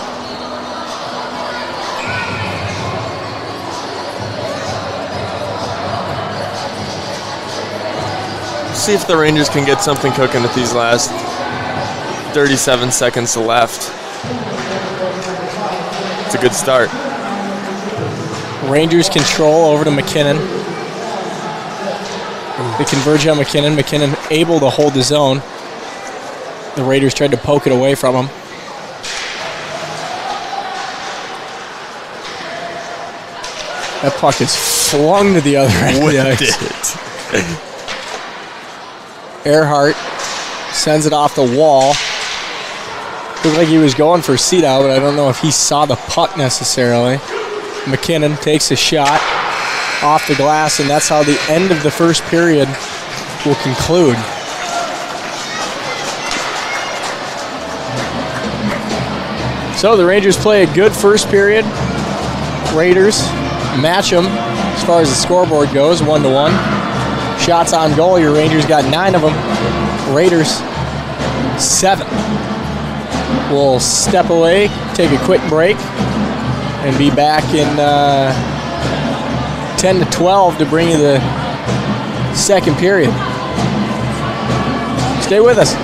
See if the Rangers can get something cooking with these last 37 seconds left. It's a good start. Rangers control over to McKinnon. They converge on McKinnon. McKinnon able to hold his own. The Raiders tried to poke it away from him. That puck is flung to the other end. Whipped it. Earhart sends it off the wall. Looked like he was going for seat out, but I don't know if he saw the puck necessarily. McKinnon takes a shot off the glass, and that's how the end of the first period will conclude. So the Rangers play a good first period. Raiders match them as far as the scoreboard goes, 1-1. Shots on goal, your Rangers got 9 of them. Raiders, 7. We'll step away, take a quick break, and be back in 10-12 to bring you the second period. Stay with us.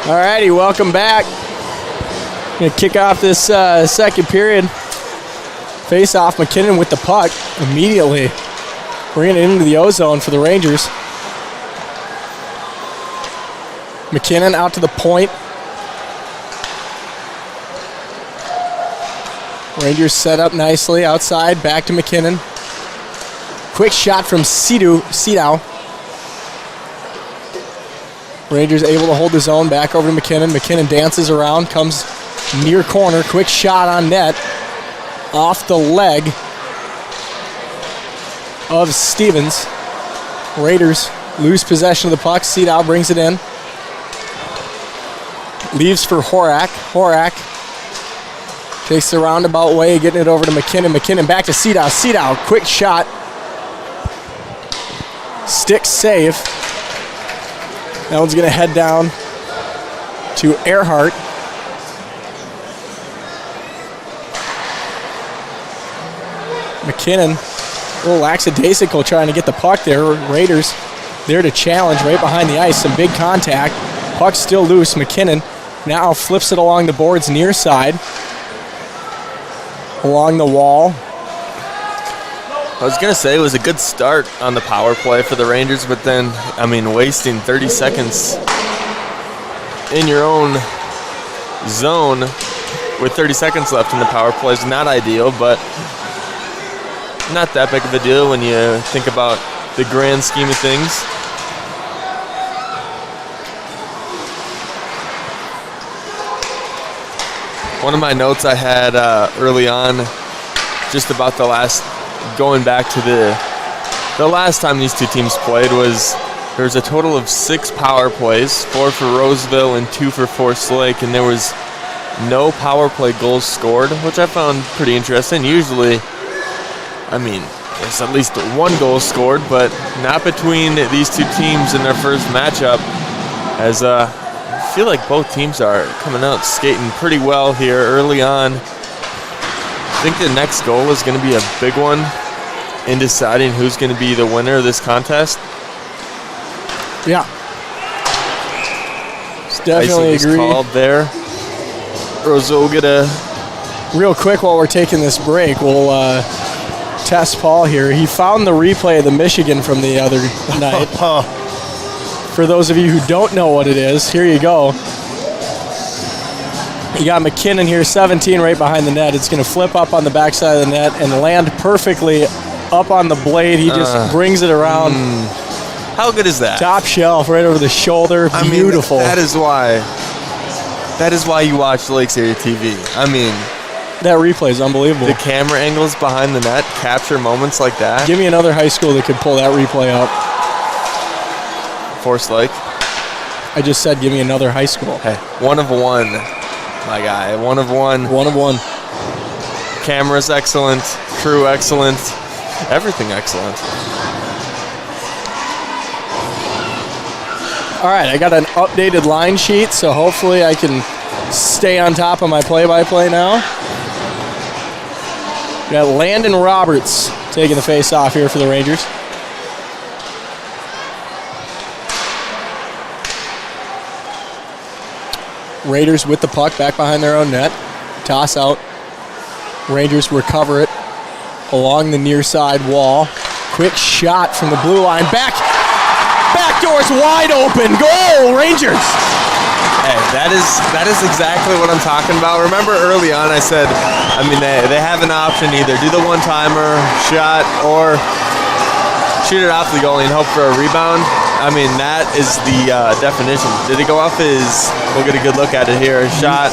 All righty, welcome back. Gonna kick off this second period. Face off, McKinnon with the puck immediately. Bringing it into the O-zone for the Rangers. McKinnon out to the point. Rangers set up nicely outside, back to McKinnon. Quick shot from Sidow. Rangers able to hold the zone, back over to McKinnon. McKinnon dances around, comes near corner. Quick shot on net. Off the leg of Stevens. Raiders lose possession of the puck. Sidow brings it in. Leaves for Horak. Horak takes the roundabout way, getting it over to McKinnon. McKinnon back to Sidow. Sidow, quick shot. Stick save. That one's going to head down to Earhart. McKinnon, a little lackadaisical trying to get the puck there. Raiders there to challenge right behind the ice. Some big contact. Puck still loose. McKinnon now flips it along the boards near side. Along the wall. I was going to say it was a good start on the power play for the Rangers, but then, wasting 30 seconds in your own zone with 30 seconds left in the power play is not ideal, but not that big of a deal when you think about the grand scheme of things. One of my notes I had early on just about going back to the last time these two teams played was there was a total of 6 power plays, 4 for Roseville and 2 for Forest Lake, and there was no power play goals scored, which I found pretty interesting. Usually, there's at least 1 goal scored, but not between these two teams in their first matchup, as I feel like both teams are coming out skating pretty well here early on. I think the next goal is going to be a big one in deciding who's going to be the winner of this contest. Yeah. Definitely agree. Called there. Roseville will get a... Real quick while we're taking this break, we'll test Paul here. He found the replay of the Michigan from the other night. For those of you who don't know what it is, here you go. You got McKinnon here, 17 right behind the net. It's going to flip up on the backside of the net and land perfectly up on the blade. He just brings it around. How good is that? Top shelf, right over the shoulder. Beautiful. That is why you watch Lakes Area TV. That replay is unbelievable. The camera angles behind the net capture moments like that. Give me another high school that could pull that replay up. Forest Lake. I just said give me another high school. Hey, 1 of 1. My guy, 1 of 1. 1 of 1. Camera's excellent. Crew excellent. Everything excellent. All right, I got an updated line sheet, so hopefully I can stay on top of my play-by-play now. We got Landon Roberts taking the face-off here for the Rangers. Raiders with the puck back behind their own net. Toss out. Rangers recover it along the near side wall. Quick shot from the blue line. Back door's wide open. Goal, Rangers. Hey, that is exactly what I'm talking about. Remember early on I said, they have an option, either do the one-timer shot or shoot it off the goalie and hope for a rebound. That is the definition. Did it go off his... We'll get a good look at it here. Shot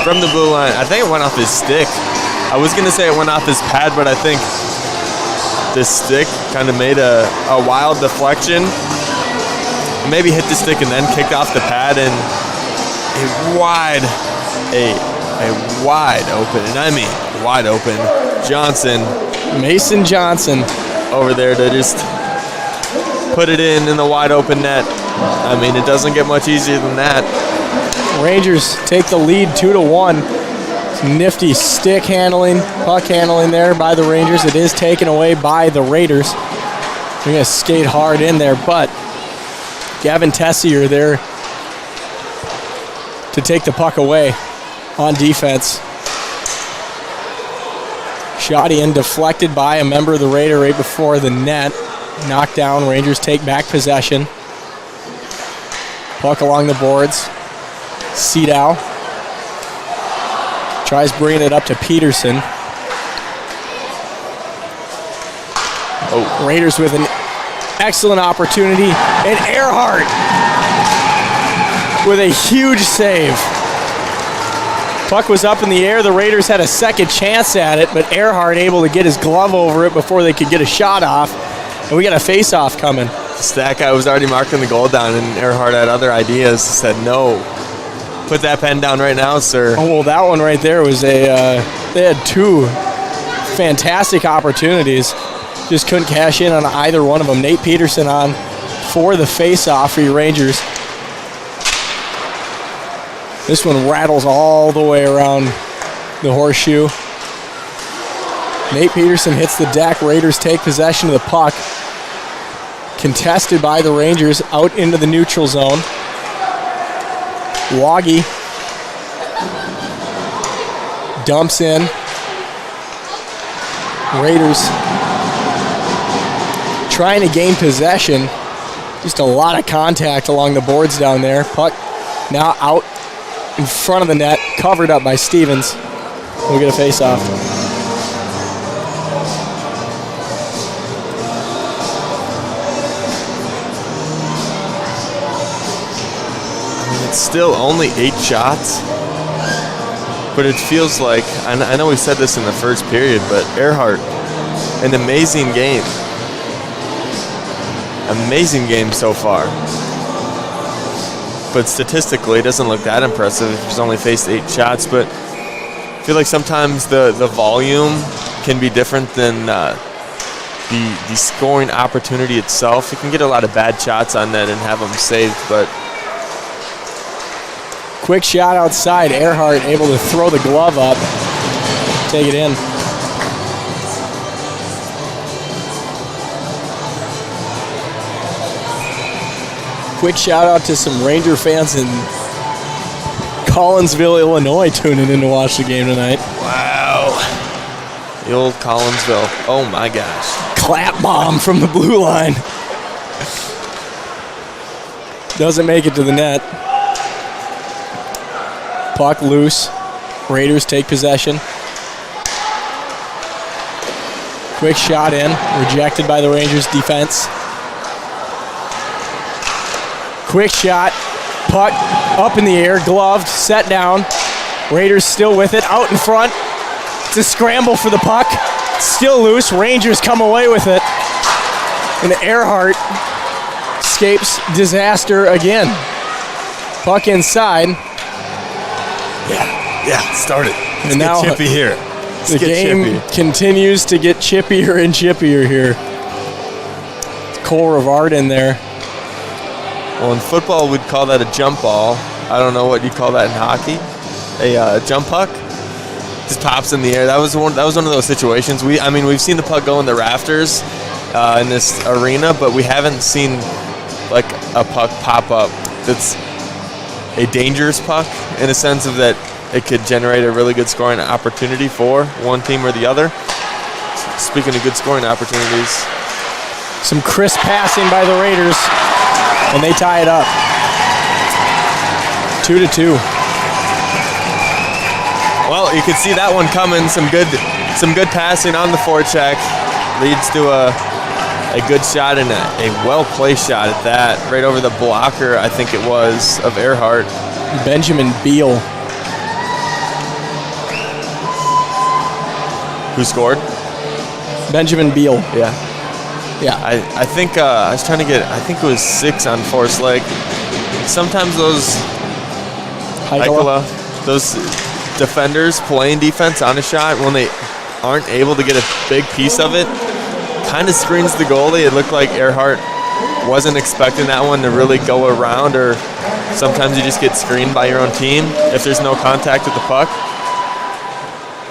from the blue line. I think it went off his stick. I was going to say it went off his pad, but I think the stick kind of made a wild deflection. Maybe hit the stick and then kicked off the pad, and a wide open, and wide open Mason Johnson over there to just put it in the wide open net. It doesn't get much easier than that. Rangers take the lead 2-1. Nifty stick handling, puck handling there by the Rangers. It is taken away by the Raiders. They're going to skate hard in there, but Gavin Tessier there to take the puck away on defense. Shot in, deflected by a member of the Raider right before the net. Knocked down, Rangers take back possession. Puck along the boards. Sedow tries bringing it up to Peterson. Oh. Raiders with an excellent opportunity. And Earhart with a huge save. Puck was up in the air. The Raiders had a second chance at it, but Earhart able to get his glove over it before they could get a shot off. And we got a face-off coming. That guy was already marking the goal down, and Earhart had other ideas. Said, no, put that pen down right now, sir. Oh, well, that one right there was they had two fantastic opportunities. Just couldn't cash in on either one of them. Nate Peterson on for the face-off for your Rangers. This one rattles all the way around the horseshoe. Nate Peterson hits the deck. Raiders take possession of the puck. Contested by the Rangers out into the neutral zone. Woggy dumps in. Raiders trying to gain possession. Just a lot of contact along the boards down there. Puck now out in front of the net, covered up by Stevens. We'll get a face-off. It's still only 8 shots, but it feels like, I know we said this in the first period, but Earhart, an amazing game. Amazing game so far. But statistically, it doesn't look that impressive if he's only faced 8 shots, but I feel like sometimes the volume can be different than the scoring opportunity itself. You can get a lot of bad shots on net and have them saved, but quick shot outside. Earhart able to throw the glove up, take it in. Quick shout out to some Ranger fans in Collinsville, Illinois, tuning in to watch the game tonight. Wow. The old Collinsville. Oh my gosh. Clap bomb from the blue line. Doesn't make it to the net. Puck loose. Raiders take possession. Quick shot in. Rejected by the Rangers defense. Quick shot. Puck up in the air. Gloved. Set down. Raiders still with it. Out in front. It's a scramble for the puck. Still loose. Rangers come away with it. And Earhart escapes disaster again. Puck inside. Yeah, start it. Let's get chippy here. The game continues to get chippier and chippier here. Cole Rivard in there. Well, in football, we'd call that a jump ball. I don't know what you'd call that in hockey. A jump puck. Just pops in the air. That was one of those situations. We've seen the puck go in the rafters in this arena, but we haven't seen like a puck pop up that's a dangerous puck in a sense of that it could generate a really good scoring opportunity for one team or the other. Speaking of good scoring opportunities. Some crisp passing by the Raiders, and they tie it up. 2-2. Well, you could see that one coming. Some good passing on the forecheck. Leads to a good shot and a well-placed shot at that. Right over the blocker, I think it was, of Earhart. Benjamin Beal. Who scored? Benjamin Beal. Yeah. I think I was trying to get, I think it was 6 on Forest Lake. Sometimes those those defenders playing defense on a shot, when they aren't able to get a big piece of it, kind of screens the goalie. It looked like Earhart wasn't expecting that one to really go around, or sometimes you just get screened by your own team if there's no contact with the puck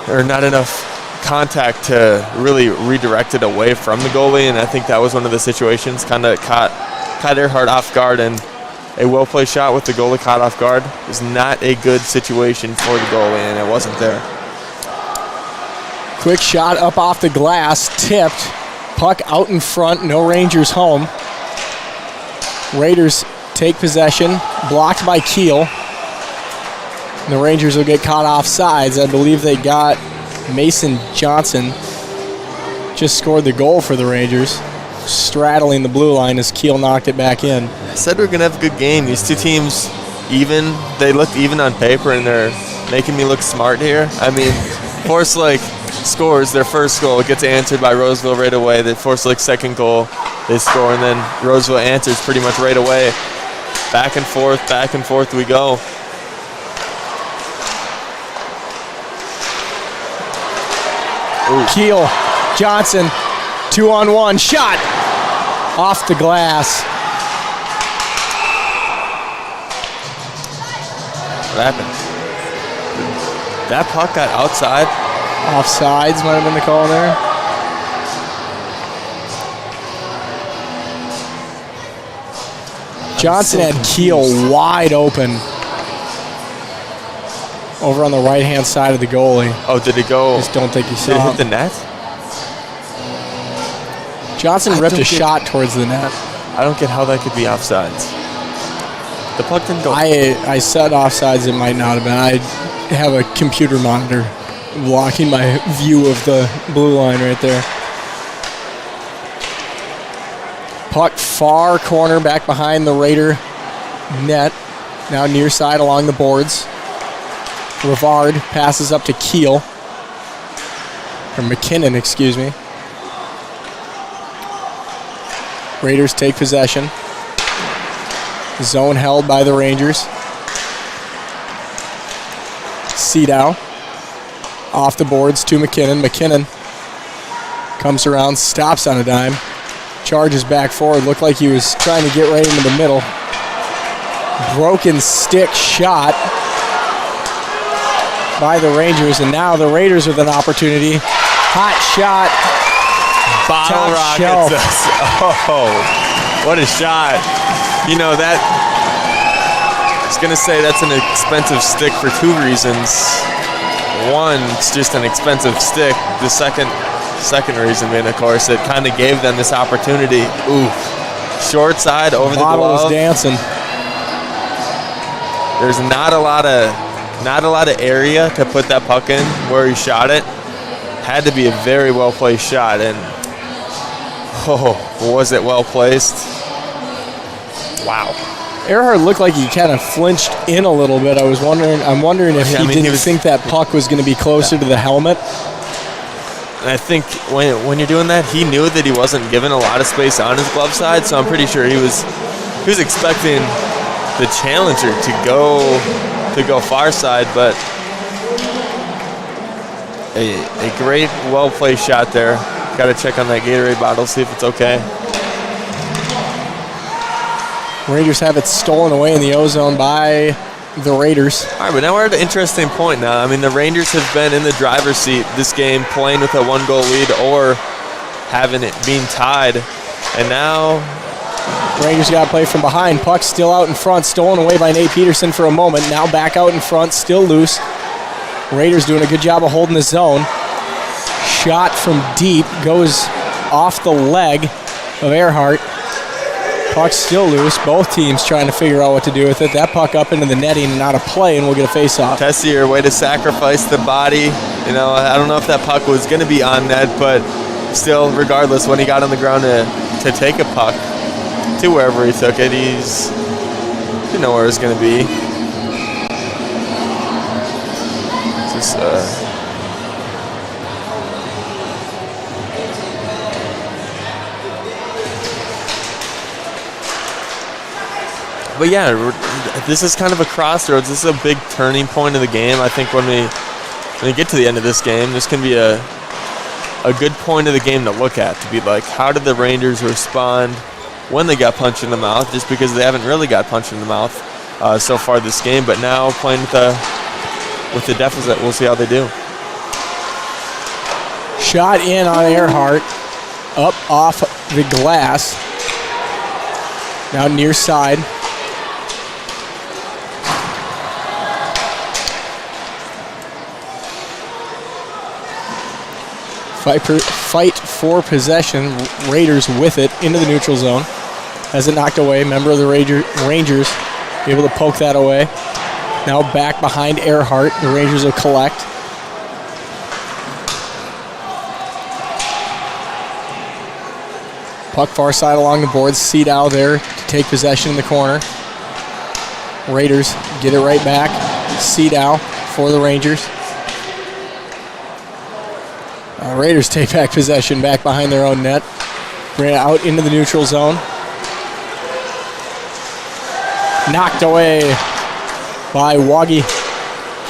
or not enough contact to really redirect it away from the goalie. And I think that was one of the situations kind of caught Earhart off guard, and a well-placed shot with the goalie caught off guard is not a good situation for the goalie, and it wasn't there. Quick shot up off the glass, tipped. Puck out in front, no Rangers home. Raiders take possession, blocked by Keel. The Rangers will get caught off sides. I believe they got Mason Johnson. Just scored the goal for the Rangers, straddling the blue line as Keel knocked it back in. I said we're going to have a good game. These two teams, even, they looked even on paper, and they're making me look smart here. I mean, Forest Lake scores their first goal. It gets answered by Roseville right away. The Forest Lake second goal, they score, and then Roseville answers pretty much right away. Back and forth we go. Ooh. Keel, Johnson, 2-on-1, shot off the glass. What happened? That puck got outside. Offsides might have been the call there. Johnson had Keel wide open over on the right-hand side of the goalie. Oh, did it go? Just don't think he saw it. Did it him. hit the net? Johnson ripped a shot towards the net. I don't get how that could be offsides. The puck didn't go. I said offsides, it might not have been. I have a computer monitor blocking my view of the blue line right there. Puck far corner back behind the Raider net. Now near side along the boards. Rivard passes up to Keel. Or McKinnon, excuse me. Raiders take possession. Zone held by the Rangers. Seedow off the boards to McKinnon. McKinnon comes around, stops on a dime, charges back forward. Looked like he was trying to get right into the middle. Broken stick shot by the Rangers, and now the Raiders with an opportunity. Hot shot. Bottle rockets us. Oh, what a shot. You know, that, I was going to say that's an expensive stick for two reasons. One, it's just an expensive stick. The second reason being, of course, it kind of gave them this opportunity. Ooh, short side over the glove. Bottle was dancing. There's not a lot of area to put that puck in where he shot it. Had to be a very well placed shot, and was it well placed? Wow. Earhart looked like he kind of flinched in a little bit. I'm wondering if he didn't think that puck was going to be closer to the helmet. And I think when you're doing that, he knew that he wasn't given a lot of space on his glove side, so I'm pretty sure he was expecting the challenger to go far side, but a great well placed shot there. Got to check on that Gatorade bottle, see if it's okay. Rangers have it stolen away in the O-zone by the Raiders. All right, but now we're at an interesting point now. I mean, the Rangers have been in the driver's seat this game, playing with a one-goal lead or having it being tied. And now Rangers got to play from behind. Puck still out in front, stolen away by Nate Peterson for a moment. Now back out in front, still loose. Raiders doing a good job of holding the zone. Shot from deep, goes off the leg of Earhart. Puck's still loose. Both teams trying to figure out what to do with it. That puck up into the netting and out of play, and we'll get a face-off. Tessier, way to sacrifice the body. You know, I don't know if that puck was going to be on net, but still, regardless, when he got on the ground to take a puck to wherever he took it, he didn't know where it was going to be. Just But yeah, this is kind of a crossroads. This is a big turning point of the game. I think when we get to the end of this game, this can be a good point of the game to look at, to be like, how did the Rangers respond when they got punched in the mouth? Just because they haven't really got punched in the mouth so far this game, but now playing with the deficit, we'll see how they do. Shot in on Earhart, up off the glass. Now near side. Fight for possession. Raiders with it into the neutral zone. Has it knocked away. Member of the Rangers able to poke that away. Now back behind Earhart. The Rangers will collect. Puck far side along the boards. Seedow there to take possession in the corner. Raiders get it right back. Seedow for the Rangers. Raiders take back possession back behind their own net. Bring it out into the neutral zone. Knocked away by Waggy.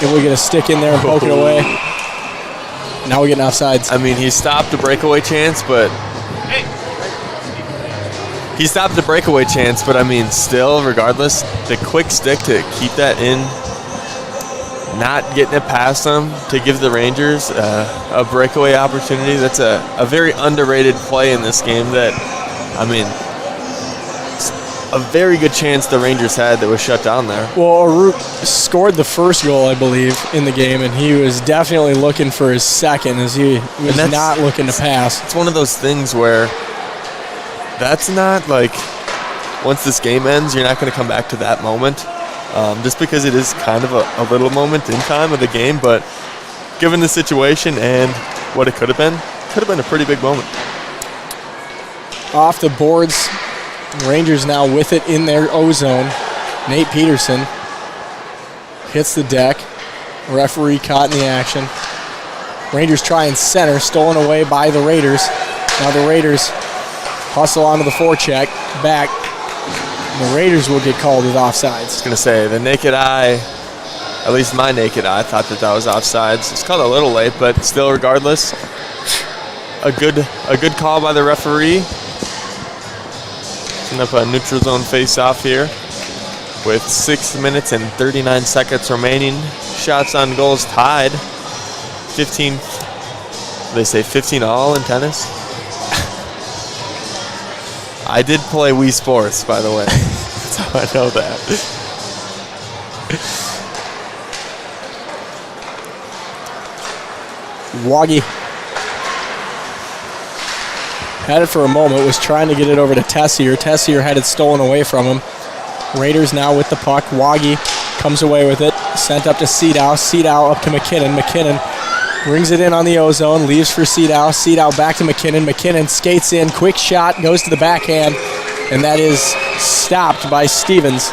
Able to get a stick in there and poke it away. Now we're getting offsides. I mean, he stopped a breakaway chance, but... He stopped the breakaway chance, but I mean, still, regardless, the quick stick to keep that in, not getting it past them, to give the Rangers a breakaway opportunity, that's a very underrated play in this game that, I mean, a very good chance the Rangers had that was shut down there. Well, Aruk scored the first goal, I believe, in the game, and he was definitely looking for his second as he was not looking to pass. It's one of those things where that's not like, once this game ends, you're not going to come back to that moment, just because it is kind of a little moment in time of the game, but given the situation and what it could have been a pretty big moment. Off the boards, Rangers now with it in their O-zone. Nate Peterson hits the deck. Referee caught in the action. Rangers try and center, stolen away by the Raiders. Now the Raiders hustle onto the forecheck, back. The Raiders will get called with offsides. I was going to say, the naked eye, at least my naked eye, thought that was offsides. It's called a little late, but still, regardless, a good call by the referee. Setting up a neutral zone face-off here with 6 minutes and 39 seconds remaining. Shots on goals tied. 15, they say 15 all in tennis. I did play Wii Sports, by the way. That's how I know that. Waggy had it for a moment, was trying to get it over to Tessier. Tessier had it stolen away from him. Raiders now with the puck. Waggy comes away with it. Sent up to Seedow. Seedow up to McKinnon. McKinnon brings it in on the O-zone. Leaves for Seedow. Seedow back to McKinnon. McKinnon skates in. Quick shot. Goes to the backhand. And that is stopped by Stevens.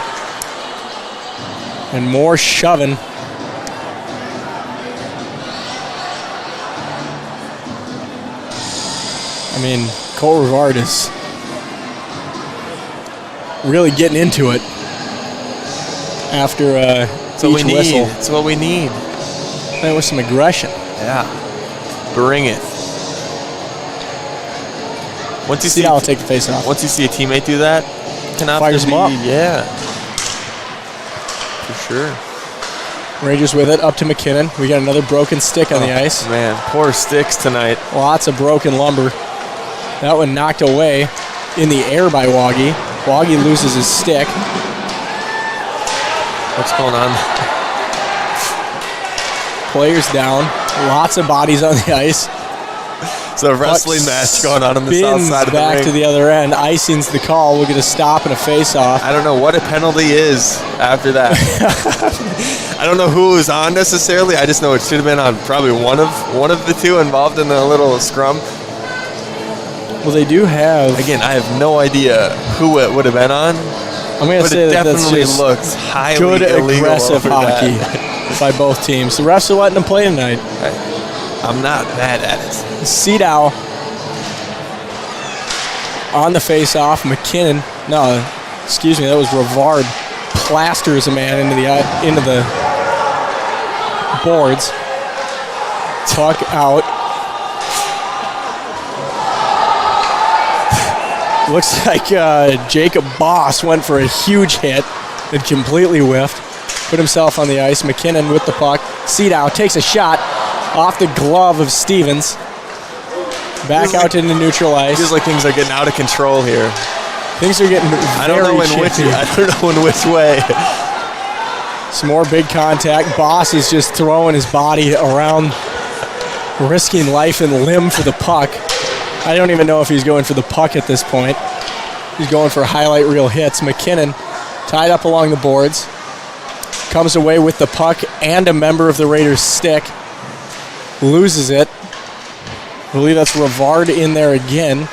And more shoving. I mean, Cole Rivard is really getting into it after each whistle. It's what we need. That was some aggression. Yeah. Bring it. Once you see, I'll take the face off. Once you see a teammate do that, fires him up. Yeah. For sure. Rangers with it, up to McKinnon. We got another broken stick on the ice. Man, poor sticks tonight. Lots of broken lumber. That one knocked away in the air by Waggy. Waggy loses his stick. What's going on? Players down. Lots of bodies on the ice. It's a wrestling match going on the south side of the ring. Back to the other end. Icing's the call. We'll get a stop and a face-off. I don't know what a penalty is after that. I don't know who was on necessarily. I just know it should have been on probably one of the two involved in the little scrum. Well, they do have... Again, I have no idea who it would have been on. I'm going to say that that's just looks highly good, illegal aggressive hockey by both teams. The refs are letting them play tonight. I'm not mad at it. Seedow on the face-off. McKinnon, no, excuse me, that was Rivard. Plasters a man into the boards. Tuck out. Looks like Jacob Boss went for a huge hit and completely whiffed. Put himself on the ice. McKinnon with the puck. Seedow takes a shot off the glove of Stevens. Back out into neutral ice. Feels like things are getting out of control here. Things are getting I don't know in which way. Some more big contact. Boss is just throwing his body around risking life and limb for the puck. I don't even know if he's going for the puck at this point. He's going for highlight reel hits. McKinnon tied up along the boards. Comes away with the puck and a member of the Raiders' stick. Loses it. I believe that's Rivard in there again.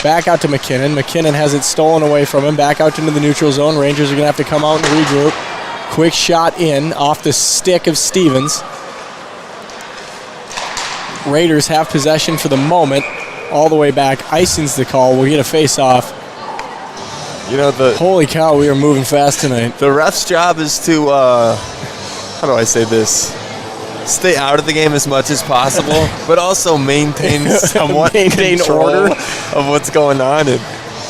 Back out to McKinnon. McKinnon has it stolen away from him. Back out into the neutral zone. Rangers are going to have to come out and regroup. Quick shot in off the stick of Stevens. Raiders have possession for the moment. All the way back. Icing's the call. We'll get a face-off. You know, holy cow, we are moving fast tonight. The ref's job is to, how do I say this? Stay out of the game as much as possible, but also maintain somewhat control order of what's going on. And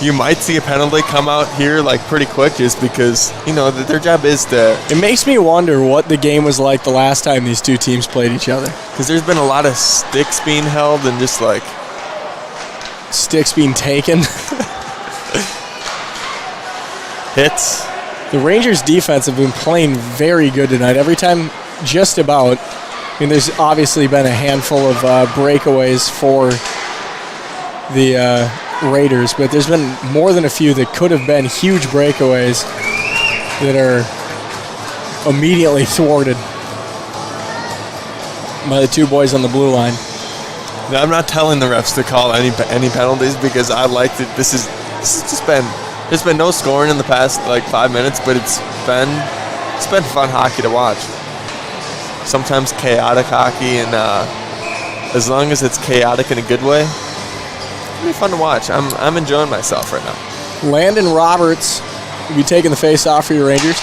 you might see a penalty come out here like pretty quick just because, you know, their job is to... It makes me wonder what the game was like the last time these two teams played each other. Because there's been a lot of sticks being held and just like... Sticks being taken. Hits. The Rangers defense have been playing very good tonight. Every time, just about. I mean, there's obviously been a handful of breakaways for the Raiders, but there's been more than a few that could have been huge breakaways that are immediately thwarted by the two boys on the blue line. Now, I'm not telling the refs to call any penalties because I like to. This has just been. There's been no scoring in the past like 5 minutes, but it's been fun hockey to watch. Sometimes chaotic hockey, and as long as it's chaotic in a good way, it'll be fun to watch. I'm enjoying myself right now. Landon Roberts will be taking the face-off for your Rangers.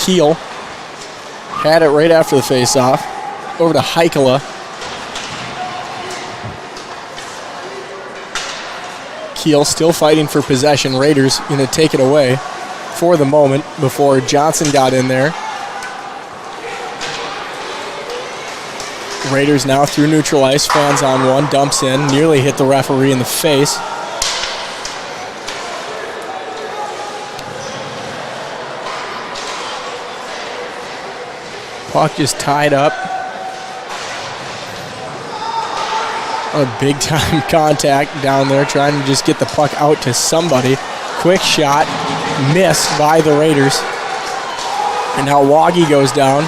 Keel had it right after the face-off. Over to Heikkila. Keel still fighting for possession. Raiders going to take it away for the moment before Johnson got in there. Raiders now through neutral ice. Fans on one. Dumps in. Nearly hit the referee in the face. Puck just tied up. A big-time contact down there, trying to just get the puck out to somebody. Quick shot, missed by the Raiders. And now Waggy goes down.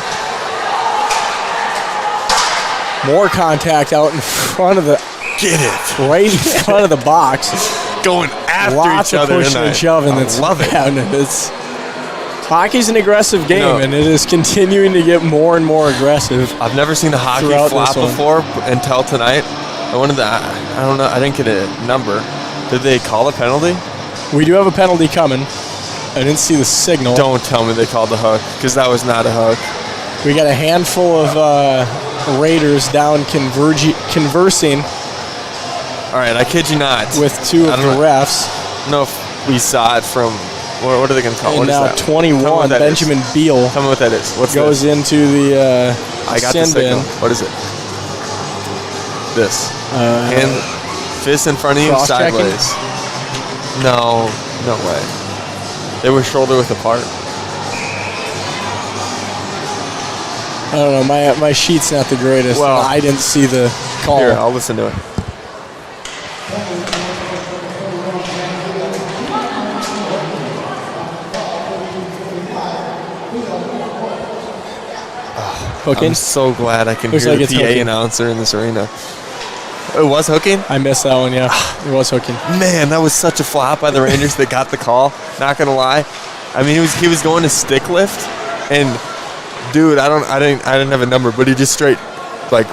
More contact out in front of the... Get it. Right in front of the box. Going after lots each other of pushing tonight. And shoving. I love it. Hockey's an aggressive game, and it is continuing to get more and more aggressive. I've never seen a hockey flop before until tonight. I don't know. I didn't get a number. Did they call a penalty? We do have a penalty coming. I didn't see the signal. Don't tell me they called the hook, because that was not a hook. We got a handful of Raiders down conversing. All right, I kid you not. With two of the refs. I don't know if we saw it from. What are they going to call it? And now 21, Benjamin Beal. Tell me what that is. What's goes this? into the I got the signal. What is it? This. Hand, fist in front of you, sideways. No way. They were shoulder width apart. I don't know. My sheet's not the greatest. Well, I didn't see the call. Here, I'll listen to it. Hooking? I'm so glad I can Looks hear like the PA announcer in this arena. It was hooking? I missed that one, yeah. It was hooking. Man, that was such a flop by the Rangers that got the call. Not gonna lie. I mean, he was going to stick lift, and dude, I didn't have a number, but he just straight like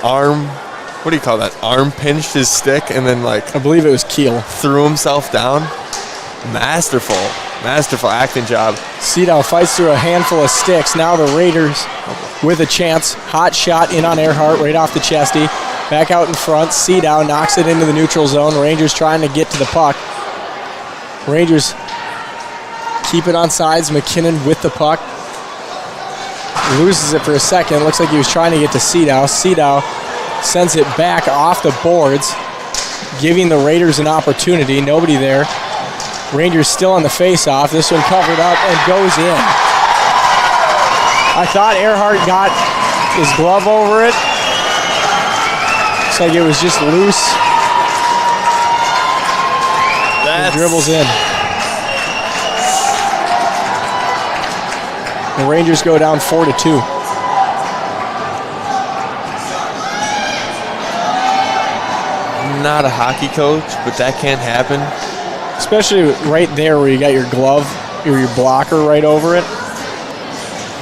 arm. What do you call that? Arm pinched his stick, and then like I believe it was Keel. Threw himself down. Masterful acting job. Cedal fights through a handful of sticks. Now the Raiders with a chance. Hot shot in on Earhart right off the chesty. Back out in front. Cedal knocks it into the neutral zone. Rangers trying to get to the puck. Rangers keep it on sides. McKinnon with the puck. Loses it for a second. Looks like he was trying to get to Cedal. Cedal sends it back off the boards, giving the Raiders an opportunity. Nobody there. Rangers still on the face-off. This one covered up and goes in. I thought Earhart got his glove over it. Looks like it was just loose. That dribbles in. The Rangers go down 4-2. Not a hockey coach, but that can't happen. Especially right there where you got your glove or your blocker right over it.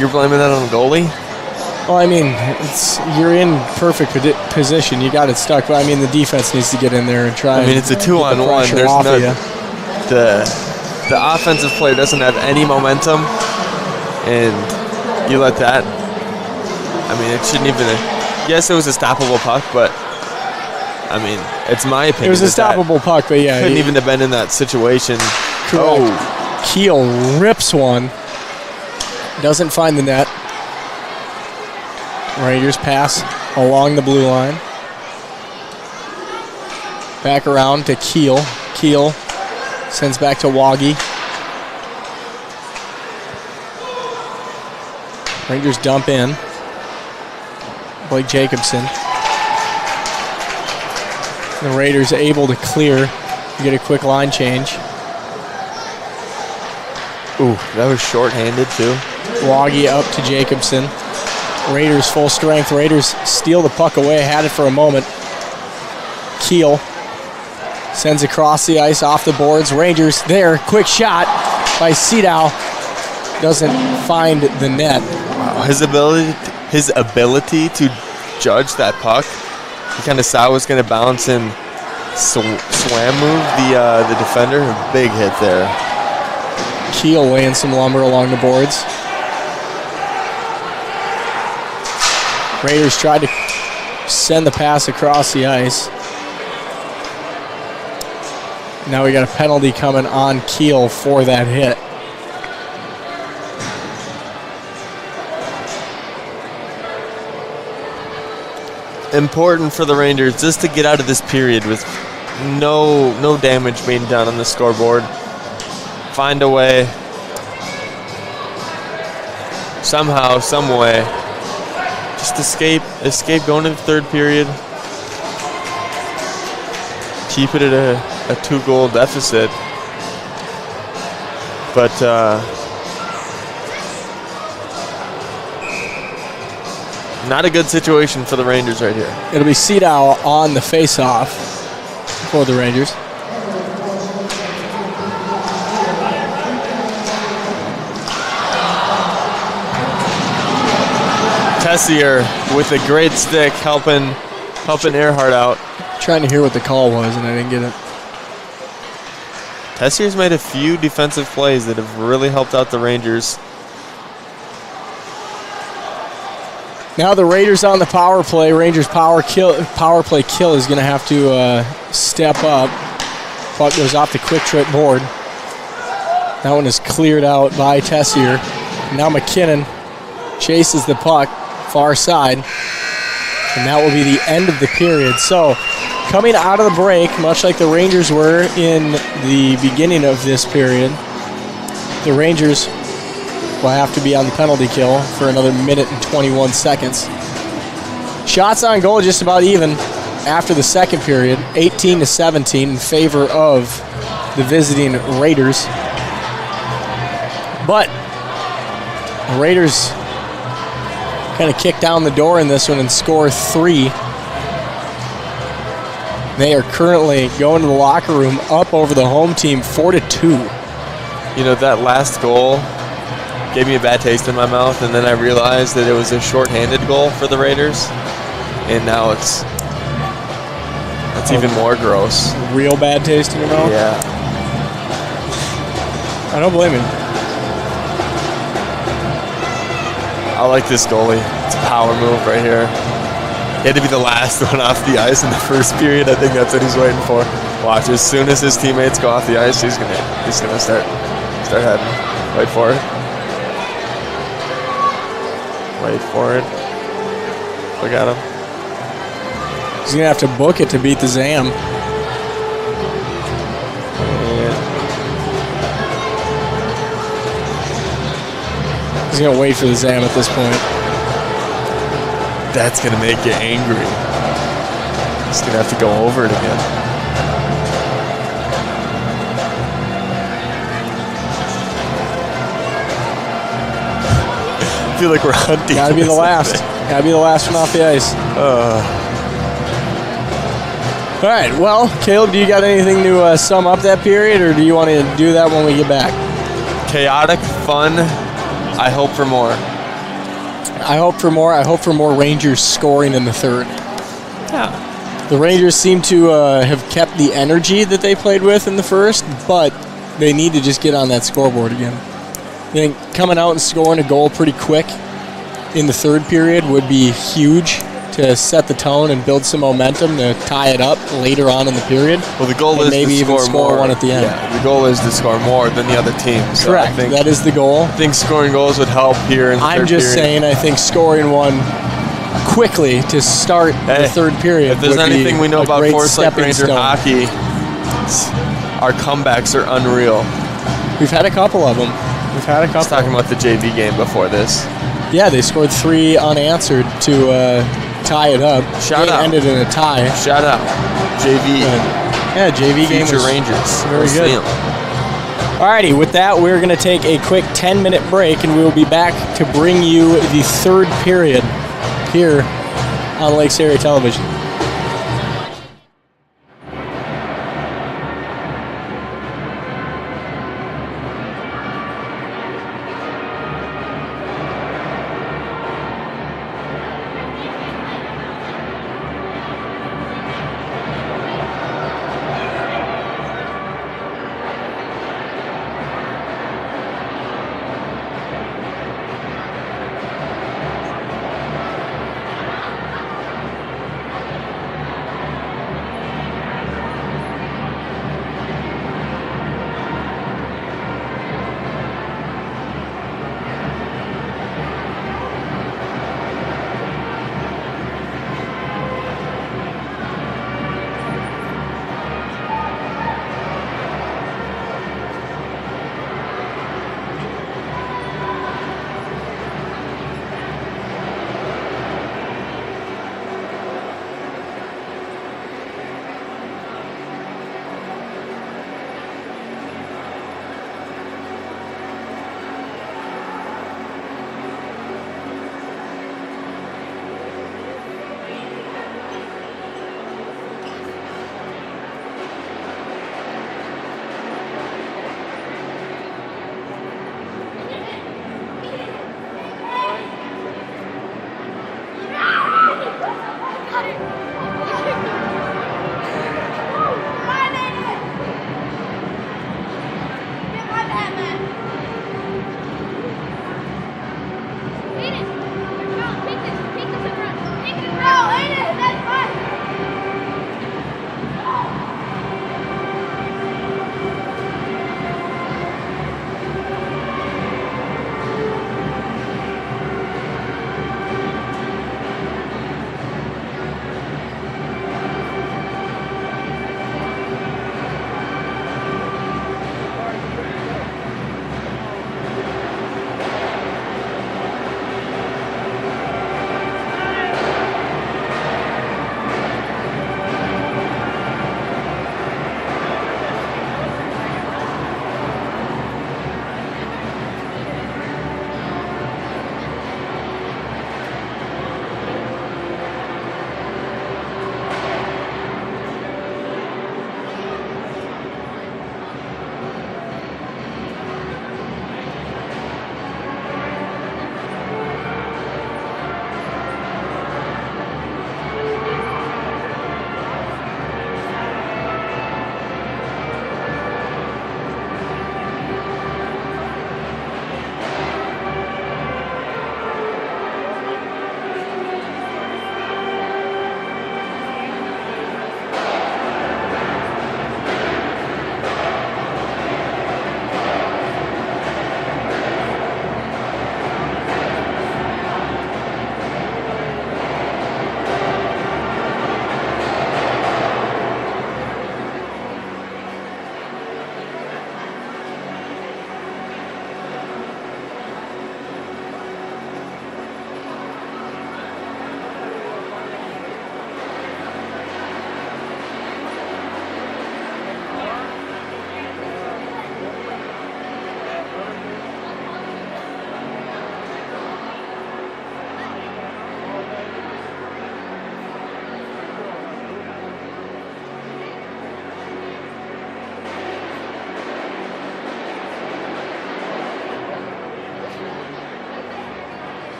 You're blaming that on the goalie? Well, I mean, you're in perfect position. You got it stuck. But I mean, the defense needs to get in there and try. I mean, it's a 2-on-1. There's no the offensive player doesn't have any momentum, and you let that. I mean, it shouldn't even. Yes, it was a stoppable puck, but I mean, it's my opinion. It was a stoppable puck, but yeah, couldn't even have been in that situation. Correct. Oh, Keel rips one. Doesn't find the net. Rangers pass along the blue line. Back around to Keel. Keel sends back to Waggy. Rangers dump in. Blake Jacobson. The Raiders able to clear. Get a quick line change. Ooh, that was short-handed too. Waggy up to Jacobson. Raiders full strength. Raiders steal the puck away. Had it for a moment. Keel sends across the ice off the boards. Rangers there. Quick shot by Sedow. Doesn't find the net. Wow, his ability to judge that puck. He kind of saw it was going to bounce and swam move the defender. A big hit there. Keel laying some lumber along the boards. Raiders tried to send the pass across the ice. Now we got a penalty coming on Keel for that hit. Important for the Rangers just to get out of this period with no damage being done on the scoreboard. Find a way, somehow, some way, just escape going to the third period. Keep it at a 2-goal deficit. But not a good situation for the Rangers right here. It'll be Sedow on the face-off for the Rangers. Tessier with a great stick helping Earhart out. Trying to hear what the call was, and I didn't get it. Tessier's made a few defensive plays that have really helped out the Rangers. Now the Raiders on the power play. Rangers power play kill is going to have to step up. Puck goes off the quick trip board. That one is cleared out by Tessier. Now McKinnon chases the puck far side. And that will be the end of the period. So coming out of the break, much like the Rangers were in the beginning of this period, the Rangers will have to be on the penalty kill for another minute and 21 seconds. Shots on goal just about even after the second period, 18-17 in favor of the visiting Raiders. But the Raiders kind of kick down the door in this one and score 3. They are currently going to the locker room up over the home team 4-2. You know, that last goal gave me a bad taste in my mouth, and then I realized that it was a shorthanded goal for the Raiders, and now that's even more gross. Real bad taste in your mouth? Yeah. I don't blame him. I like this goalie. It's a power move right here. He had to be the last one off the ice in the first period. I think that's what he's waiting for. Watch, as soon as his teammates go off the ice, he's gonna start heading. Wait for it. Wait for it. Look at him. He's going to have to book it to beat the Zam. He's going to wait for the Zam at this point. That's going to make you angry. Just gonna have to go over it again. I feel like we're hunting. Gotta be the last. Gotta be the last one off the ice. All right. Well, Caleb, do you got anything to sum up that period, or do you want to do that when we get back? Chaotic, fun. I hope for more. I hope for more. I hope for more Rangers scoring in the third. Yeah. The Rangers seem to have kept the energy that they played with in the first, but they need to just get on that scoreboard again. I think coming out and scoring a goal pretty quick in the third period would be huge to set the tone and build some momentum to tie it up later on in the period. Well, the goal is maybe to even score more. one at the end. Yeah, the goal is to score more than the other team. So Correct. That is the goal. I think scoring goals would help here in the I'm third just period. saying I think scoring one quickly to start the third period. If there's would anything be we know a about great Forest Lake stepping Ranger stone. hockey, our comebacks are unreal. We've had a couple of them. I was talking about the JV game before this. Yeah, they scored 3 unanswered to tie it up. Shout out. Ended in a tie. Shout out. JV. Yeah, JV game Future was Rangers. very We'll see good. 'em. Alrighty, with that, we're going to take a quick 10-minute break, and we'll be back to bring you the third period here on Lakes Area Television.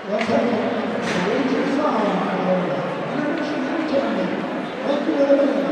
Let's have the Rangers round of intermission entertainment. Thank you, everyone.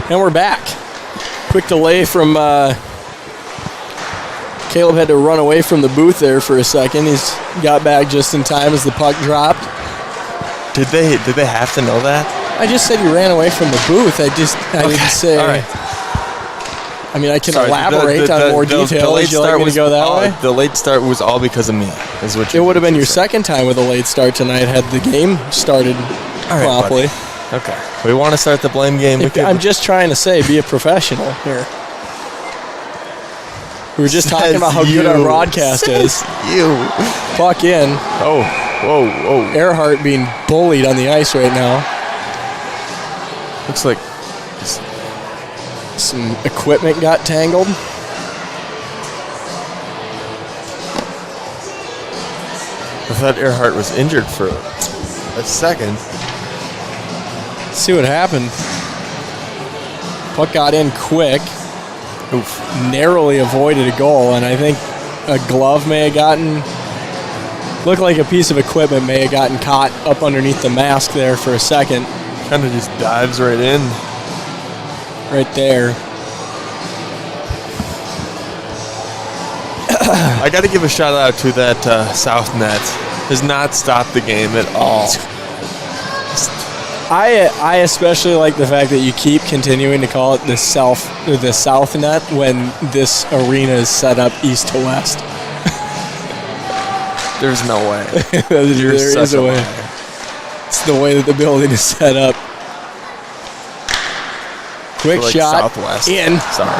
And we're back. Quick delay from Caleb had to run away from the booth there for a second. He's got back just in time as the puck dropped. Did they have to know that? I just said you ran away from the booth. I didn't say. All right. I mean, I can elaborate on more details. Would you like me to go that way? The late start was all because of me. Is what it would have been your second time with a late start tonight had the game started promptly. Buddy. Okay. We want to start the blame game. I'm just trying to say, be a professional here. We were just talking about how good our broadcast is. You. Puck in. Oh, whoa. Earhart being bullied on the ice right now. Looks like some equipment got tangled. I thought Earhart was injured for a second. Let's see what happened. Puck got in quick. Oof. Narrowly avoided a goal, and I think a glove may have gotten, looked like a piece of equipment may have gotten caught up underneath the mask there for a second. Kind of just dives right in. Right there. I got to give a shout out to that south net. Has not stopped the game at all. I especially like the fact that you keep continuing to call it the south net when this arena is set up east to west. There's no way. There is a way. It's the way that the building is set up. Quick shot southwest. In. Sorry.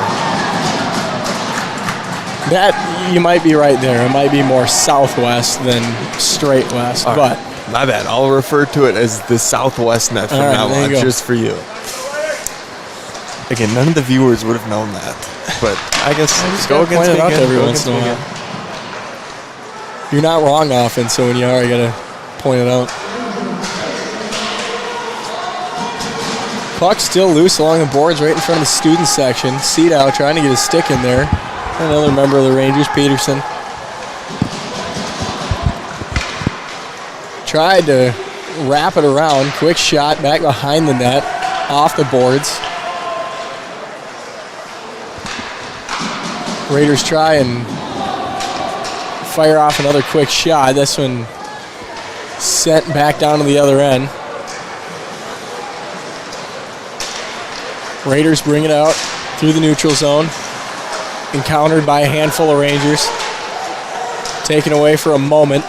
That, you might be right there. It might be more southwest than straight west, all but... Right. My bad. I'll refer to it as the southwest net from now on, just for you. Again, none of the viewers would have known that, but I guess go against me again. Every once in a while. You're not wrong often, so when you are, you gotta point it out. Puck still loose along the boards right in front of the student section. Seedow trying to get his stick in there. Another member of the Rangers, Peterson. Tried to wrap it around. Quick shot back behind the net. Off the boards. Raiders try and fire off another quick shot. This one sent back down to the other end. Raiders bring it out through the neutral zone. Encountered by a handful of Rangers. Taken away for a moment.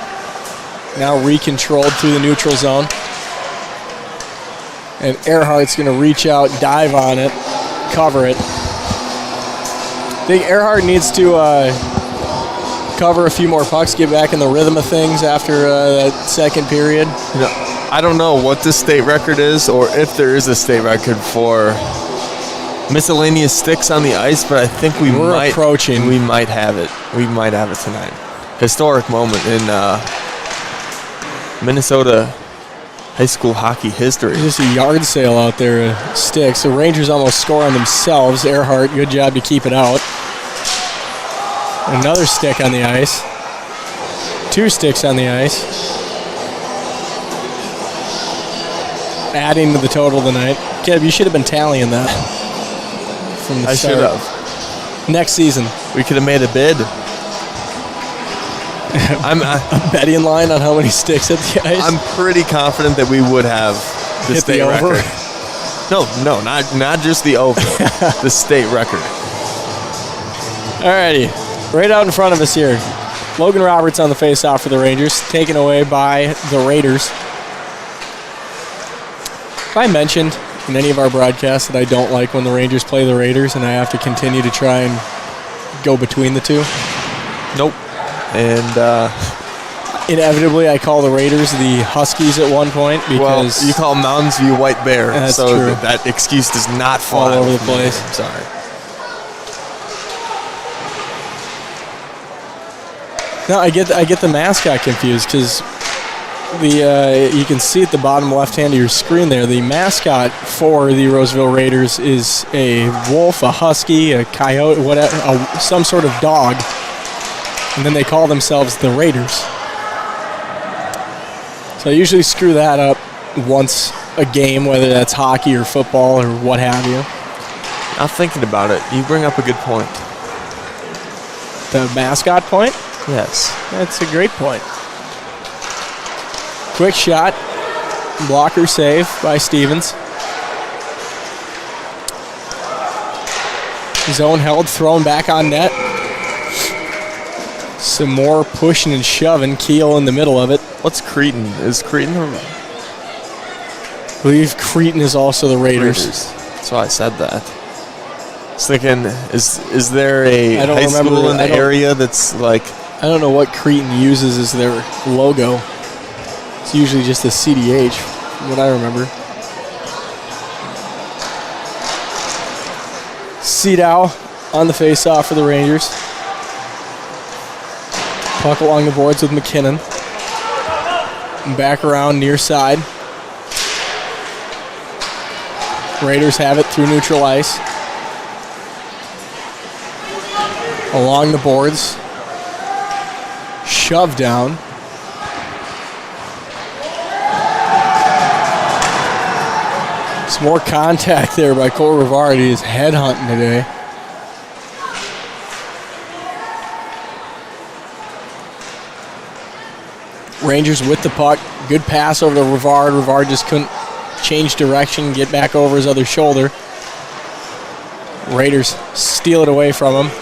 Now recontrolled through the neutral zone. And Earhart's going to reach out, dive on it, cover it. I think Earhart needs to cover a few more pucks, get back in the rhythm of things after that second period. You know, I don't know what the state record is or if there is a state record for miscellaneous sticks on the ice, but I think we're approaching. We might have it. We might have it tonight. historic moment in Minnesota high school hockey history. Just a yard sale out there of sticks. The Rangers almost score on themselves. Earhart, good job to keep it out. Another stick on the ice. 2 sticks on the ice. Adding to the total tonight. Kev, you should have been tallying that from the start. I should have. Next season. We could have made a bid. A betting line on how many sticks at the ice? I'm pretty confident that we would have the Hit state the over? record. No, not just the over. The state record. Alrighty. Right out in front of us here. Logan Roberts on the face-off for the Rangers, taken away by the Raiders. Have I mentioned in any of our broadcasts that I don't like when the Rangers play the Raiders and I have to continue to try and go between the two? Nope. And inevitably I call the Raiders the Huskies at one point because... Well, you call Mountains View White Bear. That's so true. That excuse does not fly all over the place. I'm sorry. No, I get the mascot confused because you can see at the bottom left hand of your screen there, the mascot for the Roseville Raiders is a wolf, a husky, a coyote, whatever, some sort of dog, and then they call themselves the Raiders. So I usually screw that up once a game, whether that's hockey or football or what have you. Now thinking about it, you bring up a good point. The mascot point? Yes. That's a great point. Quick shot. Blocker save by Stevens. Zone held, thrown back on net. Some more pushing and shoving. Keel in the middle of it. What's Cretin? Is Cretin I believe Cretin is also the Raiders. That's why I said that. I was thinking, is there a I don't high remember school in the- the area that's like... I don't know what Cretin uses as their logo. It's usually just a CDH, from what I remember. Seedow on the face-off for the Rangers. Puck along the boards with McKinnon. And back around near side. Raiders have it through neutral ice. Along the boards. Shove down. Some more contact there by Cole Rivard. He is headhunting today. Rangers with the puck. Good pass over to Rivard. Rivard just couldn't change direction, get back over his other shoulder. Raiders steal it away from him.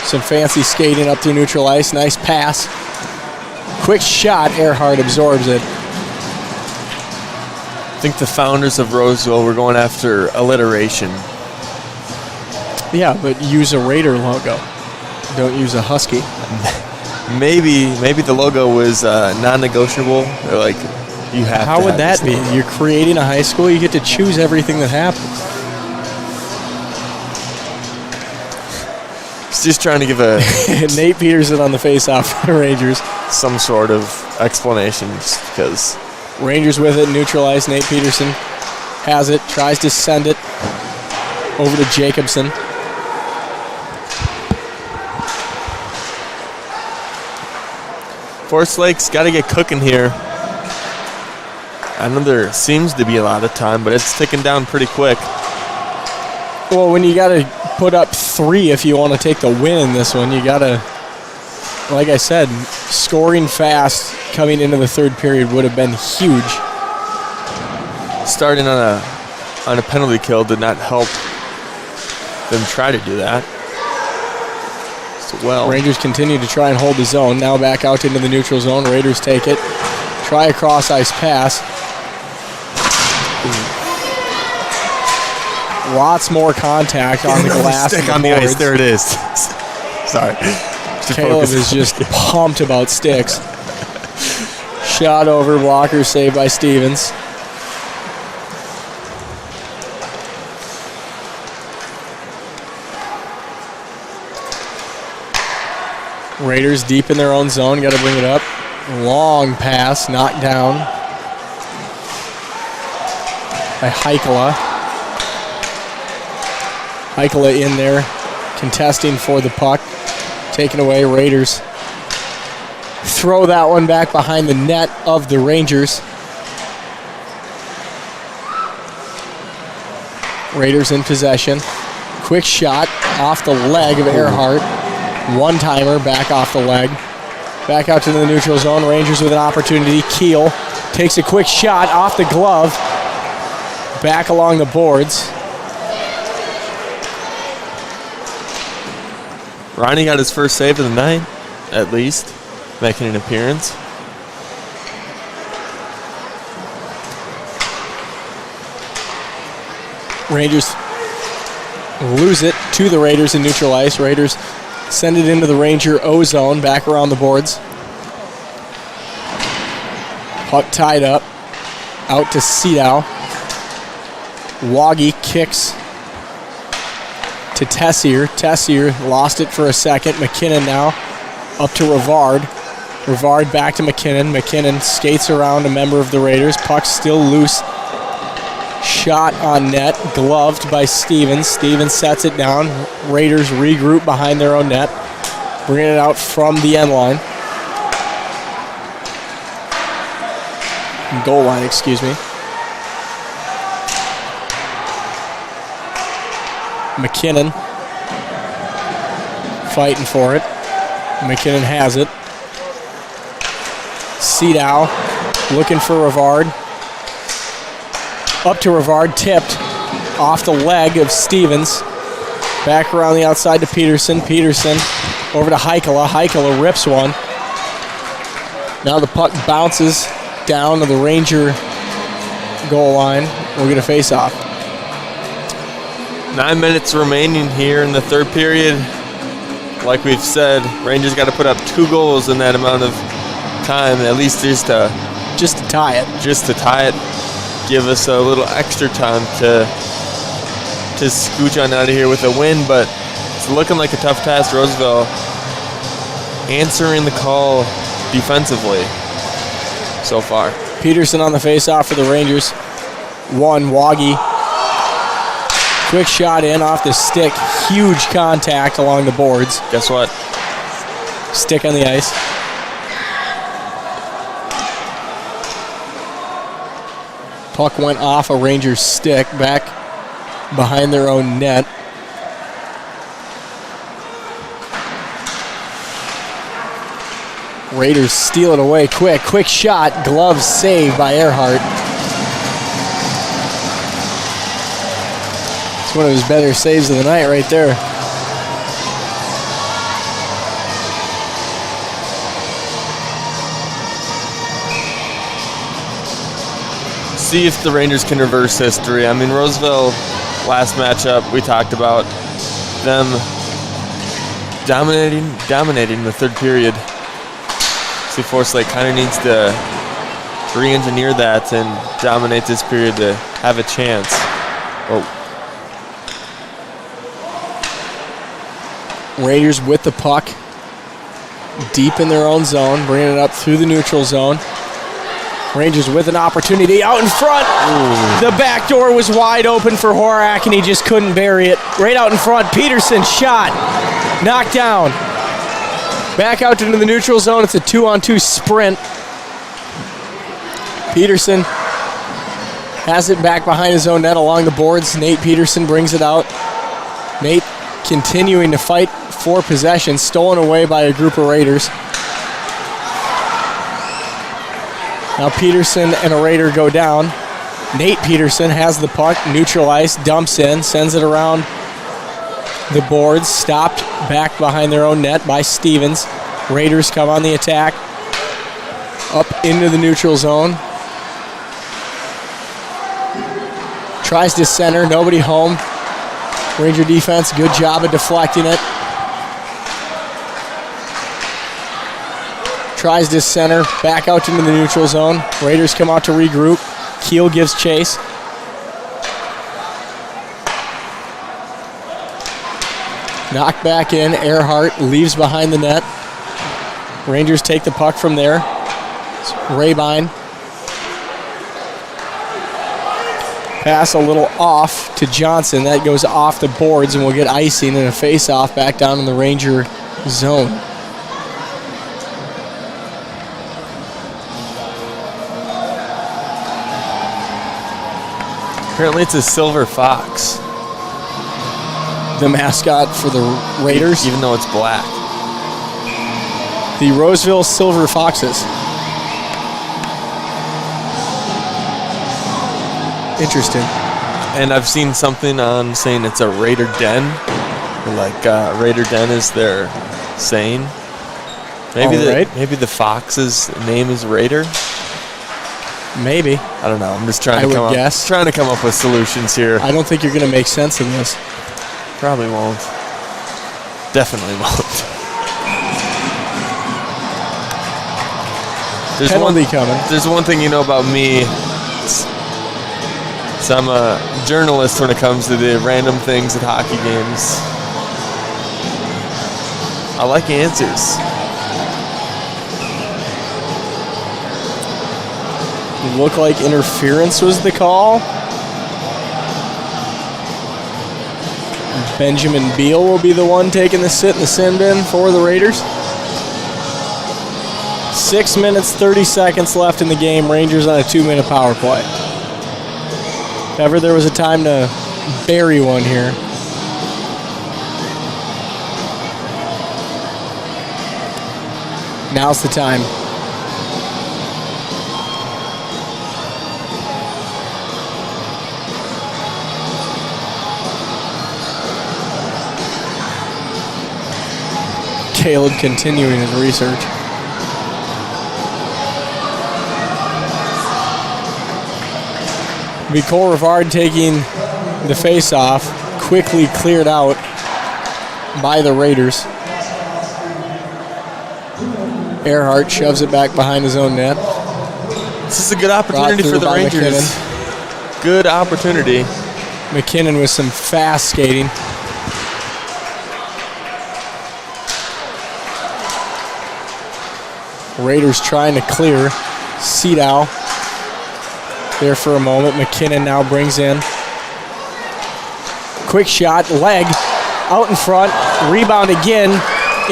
Some fancy skating up through neutral ice. Nice pass. Quick shot. Earhart absorbs it. I think the founders of Roseville were going after alliteration. Yeah, but use a Raider logo. Don't use a Husky. Maybe the logo was non-negotiable. Or like you have. How would that be? You're creating a high school. You get to choose everything that happens. Just trying to give a Nate Peterson on the face-off for the Rangers. some sort of explanation because Rangers with it, neutral ice. Nate Peterson has it, tries to send it over to Jacobson. Forest Lake's got to get cooking here. I know there seems to be a lot of time, but it's ticking down pretty quick. Well, when you got to put up 3 if you want to take the win in this one, you got to, like I said, scoring fast coming into the third period would have been huge. Starting on a penalty kill did not help them try to do that. So well, Rangers continue to try and hold the zone. Now back out into the neutral zone. Raiders take it. Try a cross-ice pass. Lots more contact on the glass. Stick on the ice. There it is. Sorry. Caleb is just pumped about sticks. Shot over, blocker saved by Stevens. Raiders deep in their own zone. Got to bring it up. Long pass, knocked down by Heikala. Heikala in there, contesting for the puck. Taken away, Raiders throw that one back behind the net of the Rangers. Raiders in possession. Quick shot off the leg of Earhart. One-timer back off the leg. Back out to the neutral zone. Rangers with an opportunity. Keel takes a quick shot off the glove. Back along the boards. Ronnie got his first save of the night, at least, making an appearance. Rangers lose it to the Raiders in neutral ice. Raiders send it into the Ranger O zone, back around the boards. Puck tied up, out to Sedow. Waggy kicks to Tessier. Tessier lost it for a second. McKinnon now up to Rivard. Rivard back to McKinnon. McKinnon skates around a member of the Raiders. Puck still loose. Shot on net, gloved by Stevens. Stevens sets it down. Raiders regroup behind their own net. Bringing it out from the end line. Goal line, excuse me. McKinnon fighting for it. McKinnon has it. Sedow looking for Rivard. Up to Rivard, tipped off the leg of Stevens. Back around the outside to Peterson. Peterson over to Heikala. Heikala rips one. Now the puck bounces down to the Ranger goal line. We'll get a face-off. 9 minutes remaining here in the third period. Like we've said, Rangers got to put up 2 goals in that amount of time, at least just to tie it. Just to tie it. Give us a little extra time to scooch on out of here with a win, but it's looking like a tough task. Roseville answering the call defensively so far. Peterson on the face-off for the Rangers. One, Waggy. Quick shot in off the stick. Huge contact along the boards. Guess what? Stick on the ice. Puck went off a Rangers stick back behind their own net. Raiders steal it away quick. Quick shot. Glove save by Earhart. It's one of his better saves of the night right there. See if the Rangers can reverse history. I mean, Roseville, last matchup, we talked about them dominating the third period. See, Forest Lake kind of needs to re-engineer that and dominate this period to have a chance. Oh. Raiders with the puck, deep in their own zone, bringing it up through the neutral zone. Rangers with an opportunity out in front. Ooh. The back door was wide open for Horak, and he just couldn't bury it. Right out in front, Peterson shot, knocked down. Back out into the neutral zone. It's a 2-on-2 sprint. Peterson has it back behind his own net along the boards. Nate Peterson brings it out. Nate continuing to fight for possession, stolen away by a group of Raiders. Now Peterson and a Raider go down. Nate Peterson has the puck, neutral ice, dumps in, sends it around the boards, stopped back behind their own net by Stevens. Raiders come on the attack, up into the neutral zone. Tries to center, nobody home. Ranger defense, good job of deflecting it. Tries to center, back out into the neutral zone. Raiders come out to regroup. Keel gives chase. Knocked back in. Earhart leaves behind the net. Rangers take the puck from there. Rabine. Pass a little off to Johnson. That goes off the boards, and we'll get icing and a face-off back down in the Ranger zone. Apparently it's a silver fox. The mascot for the Raiders? Even though it's black. The Roseville Silver Foxes. Interesting. And I've seen something on saying it's a Raider Den. Like Raider Den is their saying. Maybe the fox's name is Raider. Maybe. I don't know. I'm just trying to come up with solutions here. I don't think you're going to make sense of this. Probably won't. Definitely won't. Penalty coming. There's one thing you know about me. So I'm a journalist when it comes to the random things at hockey games. I like answers. It looked like interference was the call. Benjamin Beal will be the one taking the sit in the sin bin for the Raiders. 6 minutes, 30 seconds left in the game. Rangers on a 2-minute power play. If ever there was a time to bury one here. Now's the time. Caleb continuing his research. Cole Rivard taking the face-off, quickly cleared out by the Raiders. Earhart shoves it back behind his own net. This is a good opportunity for the Rangers. McKinnon. Good opportunity. McKinnon with some fast skating. Raiders trying to clear. Seedow there for a moment. McKinnon now brings in. Quick shot, leg, out in front. Rebound again,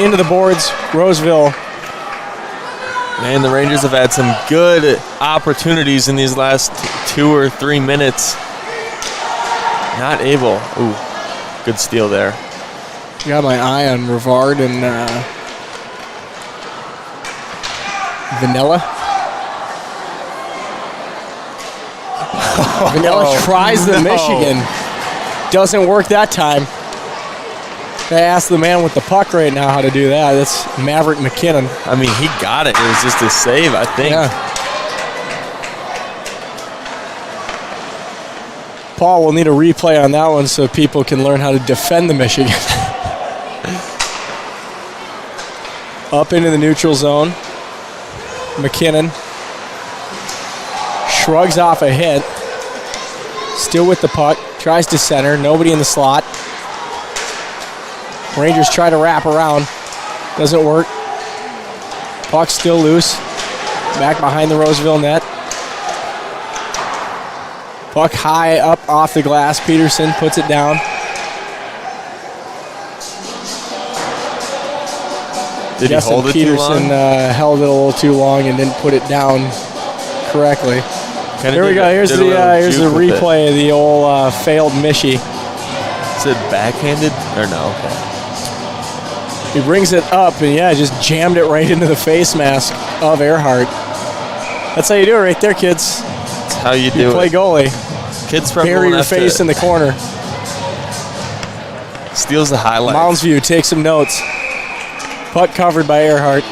into the boards. Roseville. Man, the Rangers have had some good opportunities in these last 2 or 3 minutes. Not able. Ooh, good steal there. Got my eye on Rivard and Vanilla. Vanilla tries the Michigan. Doesn't work that time. I asked the man with the puck right now how to do that. That's Maverick McKinnon. I mean, he got it. It was just a save, I think. Yeah. Paul will need a replay on that one so people can learn how to defend the Michigan. Up into the neutral zone. McKinnon shrugs off a hit. Still with the puck. Tries to center. Nobody in the slot. Rangers try to wrap around. Doesn't work. Puck still loose. Back behind the Roseville net. Puck high up off the glass. Peterson puts it down. Did he hold it Peterson too long? Held it a little too long and didn't put it down correctly. Here we go. Here's the replay of the old failed Michie. Is it backhanded or no? Okay. He brings it up and just jammed it right into the face mask of Earhart. That's how you do it right there, kids. That's how you do it. Play goalie. Kids probably bury your face in the corner. Steals the highlight. Moundsview takes some notes. Puck covered by Earhart.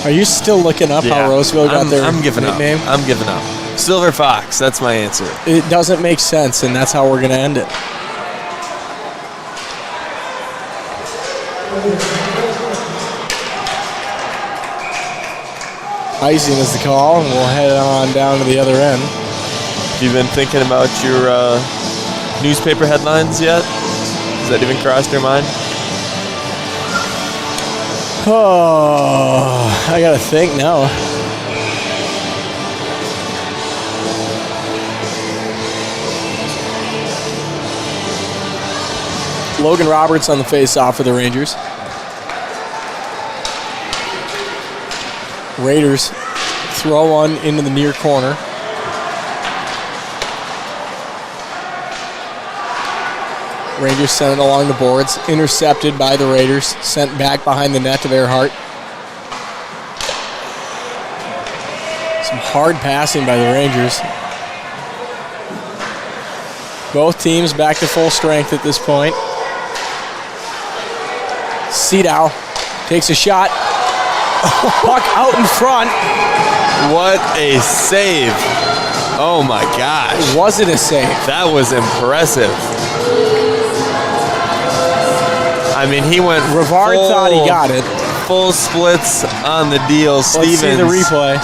Are you still looking up how Roseville got their nickname? I'm giving up. Silver Fox, that's my answer. It doesn't make sense, and that's how we're going to end it. Icing is the call, and we'll head on down to the other end. Have you been thinking about your newspaper headlines yet? Has that even crossed your mind? Oh, I gotta think now. Logan Roberts on the face-off for the Rangers. Raiders throw one into the near corner. Rangers sent it along the boards, intercepted by the Raiders, sent back behind the net to Earhart. Some hard passing by the Rangers. Both teams back to full strength at this point. Sedow takes a shot. Puck out in front. What a save. Oh my gosh. Was it a save? That was impressive. I mean, he went Rivard thought he got it. Full splits on the deal. Let's see the replay.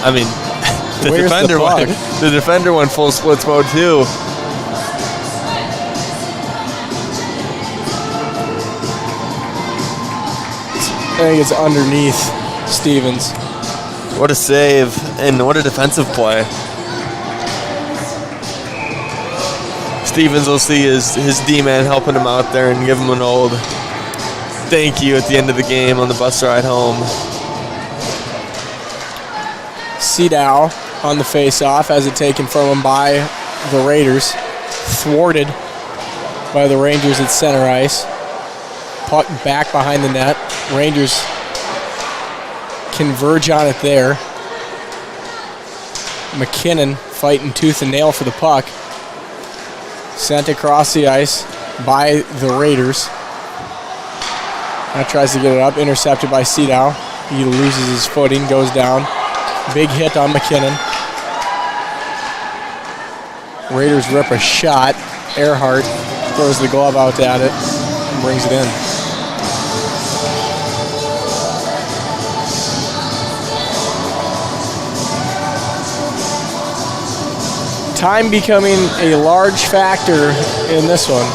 I mean, the defender went full splits mode too. I think it's underneath Stevens. What a save, and what a defensive play. Stevens will see his D-man helping him out there and give him an old thank you at the end of the game on the bus ride home. Sedow on the face-off, has it taken from him by the Raiders. Thwarted by the Rangers at center ice. Puck back behind the net. Rangers converge on it there. McKinnon fighting tooth and nail for the puck. Sent across the ice by the Raiders. Now tries to get it up, intercepted by Sedow. He loses his footing, goes down. Big hit on McKinnon. Raiders rip a shot. Earhart throws the glove out at it and brings it in. Time becoming a large factor in this one.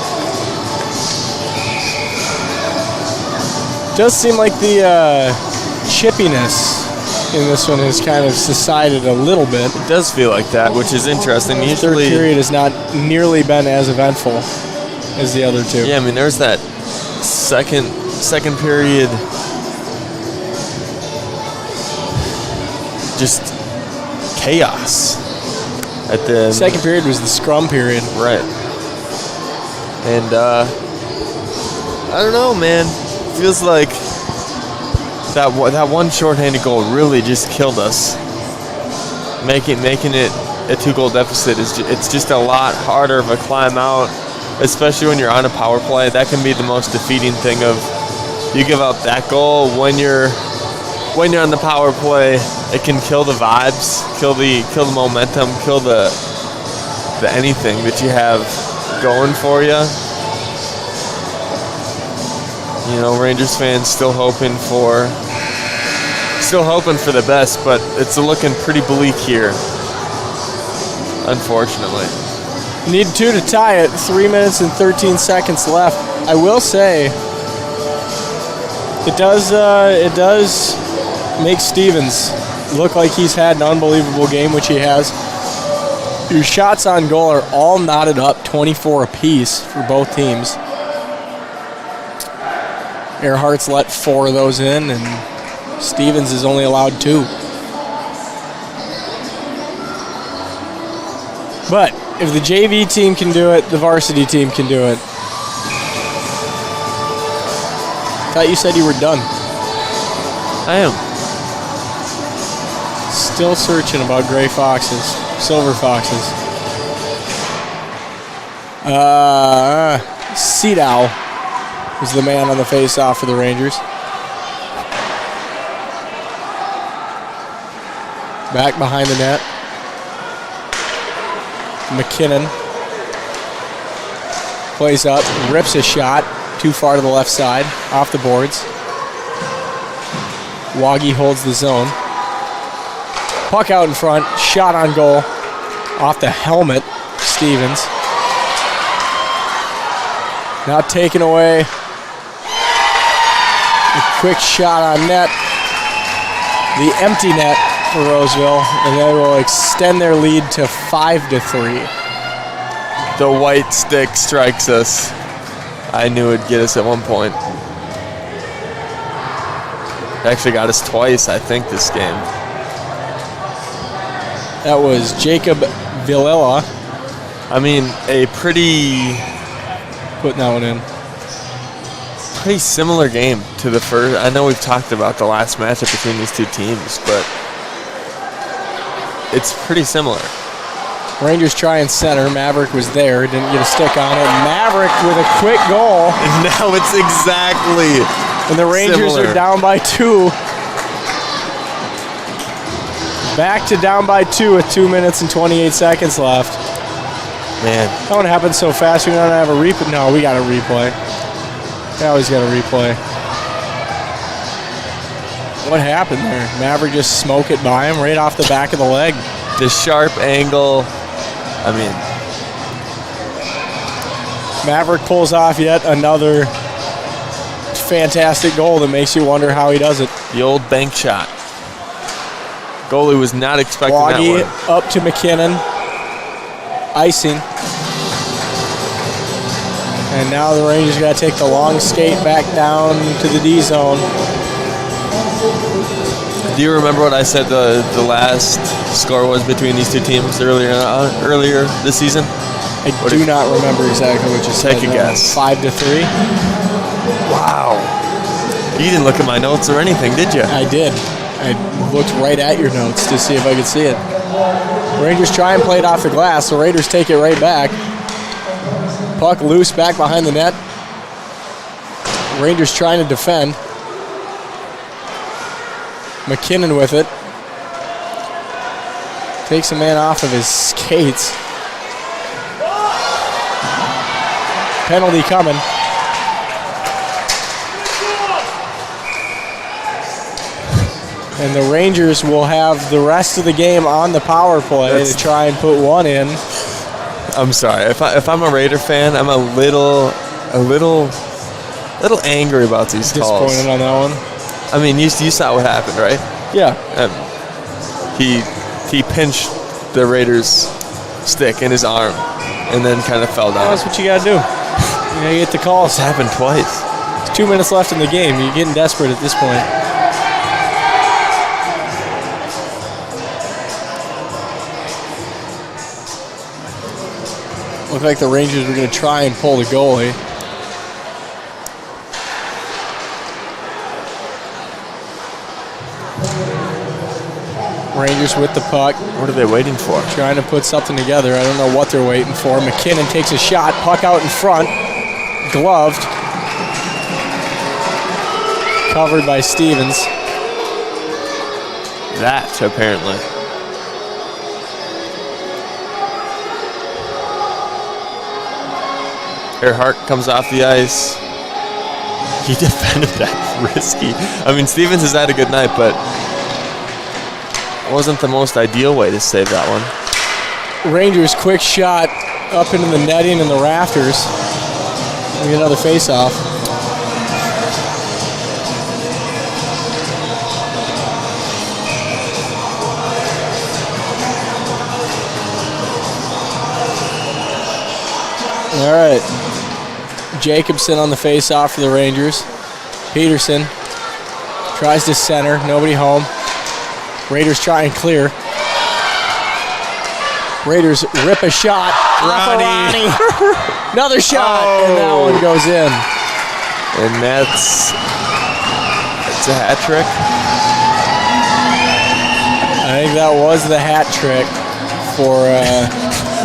Does seem like the chippiness in this one has kind of subsided a little bit. It does feel like that, which is interesting. The third period has not nearly been as eventful as the other two. Yeah, I mean, there's that second period. Just chaos. At the second period was the scrum period. Right. And I don't know, man. Feels like that one shorthanded goal really just killed us. Making it a 2-goal deficit it's just a lot harder of a climb out, especially when you're on a power play. That can be the most defeating thing. Of you give up that goal when you're on the power play. It can kill the vibes, kill the momentum, kill the anything that you have going for you. You know, Rangers fans still hoping for the best, but it's looking pretty bleak here, unfortunately. Need 2 to tie it. 3 minutes and 13 seconds left. I will say, it does make Stevens look like he's had an unbelievable game, which he has. Your shots on goal are all knotted up, 24 apiece for both teams. Earhart's let 4 of those in, and Stevens is only allowed 2. But if the JV team can do it, the varsity team can do it. Thought you said you were done. I am. Still searching about gray foxes, silver foxes. Sedow was the man on the face-off for the Rangers. Back behind the net. McKinnon plays up, rips a shot too far to the left side, off the boards. Waggy holds the zone. Puck out in front, shot on goal, off the helmet, Stevens. Now taken away. A quick shot on net. The empty net for Roseville, and they will extend their lead to 5-3. The white stick strikes us. I knew it'd get us at one point. It actually got us twice, I think, this game. That was Jacob Villela. I mean, a pretty... Putting that one in. Pretty similar game to the first. I know we've talked about the last matchup between these two teams, but it's pretty similar. Rangers trying center. Maverick was there. Didn't get a stick on it. Maverick with a quick goal. And now it's exactly And the Rangers similar. are down by 2. Back to down by 2 with 2 minutes and 28 seconds left. Man. That one happened so fast we don't have a replay. No, we got a replay. We always got a replay. What happened there? Maverick just smoke it by him right off the back of the leg. The sharp angle. I mean, Maverick pulls off yet another fantastic goal that makes you wonder how he does it. the old bank shot. Goalie was not expecting Woggy that one. up to McKinnon. Icing. And now the Rangers got to take the long skate back down to the D zone. Do you remember what I said the last score was between these two teams earlier this season? I do not remember exactly what you said. Take a guess. 5-3. Wow. You didn't look at my notes or anything, did you? I did. I looked right at your notes to see if I could see it. Rangers try and play it off the glass. The Raiders take it right back. Puck loose back behind the net. Rangers trying to defend. McKinnon with it. Takes a man off of his skates. Penalty coming. And the Rangers will have the rest of the game on the power play to try and put one in. I'm sorry. If I'm a Raider fan, I'm a little angry about these calls. Disappointed on that one. I mean, you saw what happened, right? Yeah. He pinched the Raiders' stick in his arm and then kind of fell down. That's what you got to do. You gotta get the calls. It's happened twice. There's 2 minutes left in the game. You're getting desperate at this point. Looked like the Rangers were going to try and pull the goalie. Rangers with the puck. What are they waiting for? Trying to put something together. I don't know what they're waiting for. McKinnon takes a shot. Puck out in front. Gloved. Covered by Stevens. That, apparently. Earhart comes off the ice. He defended that risky. I mean, Stevens has had a good night, but it wasn't the most ideal way to save that one. Rangers quick shot up into the netting and the rafters. We get another face-off. All right. Jacobson on the face-off for the Rangers. Peterson tries to center. Nobody home. Raiders try and clear. Raiders rip a shot. Ronnie. Another shot, and that one goes in. And that's a hat trick. I think that was the hat trick for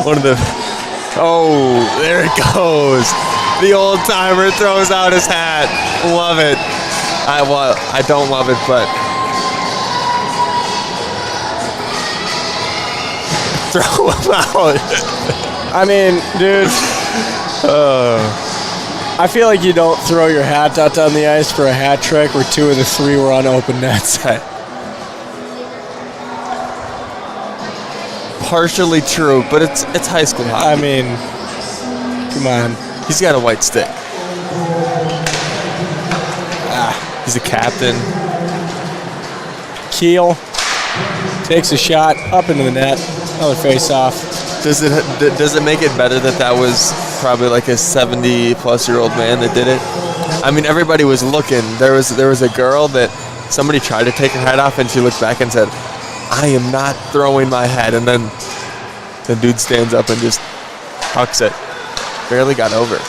one of the. Oh, there it goes. The old timer throws out his hat. Love it. I don't love it, but throw him out. I mean, dude. I feel like you don't throw your hat out on the ice for a hat trick where 2 of the 3 were on open nets. partially true, but it's high school hockey. I mean, come on. He's got a white stick. He's a captain. Keel takes a shot up into the net. Another face-off. Does it make it better that was probably like a 70-plus-year-old man that did it? I mean, everybody was looking. There was a girl that somebody tried to take her head off, and she looked back and said, "I am not throwing my head." And then the dude stands up and just hucks it. Barely got over.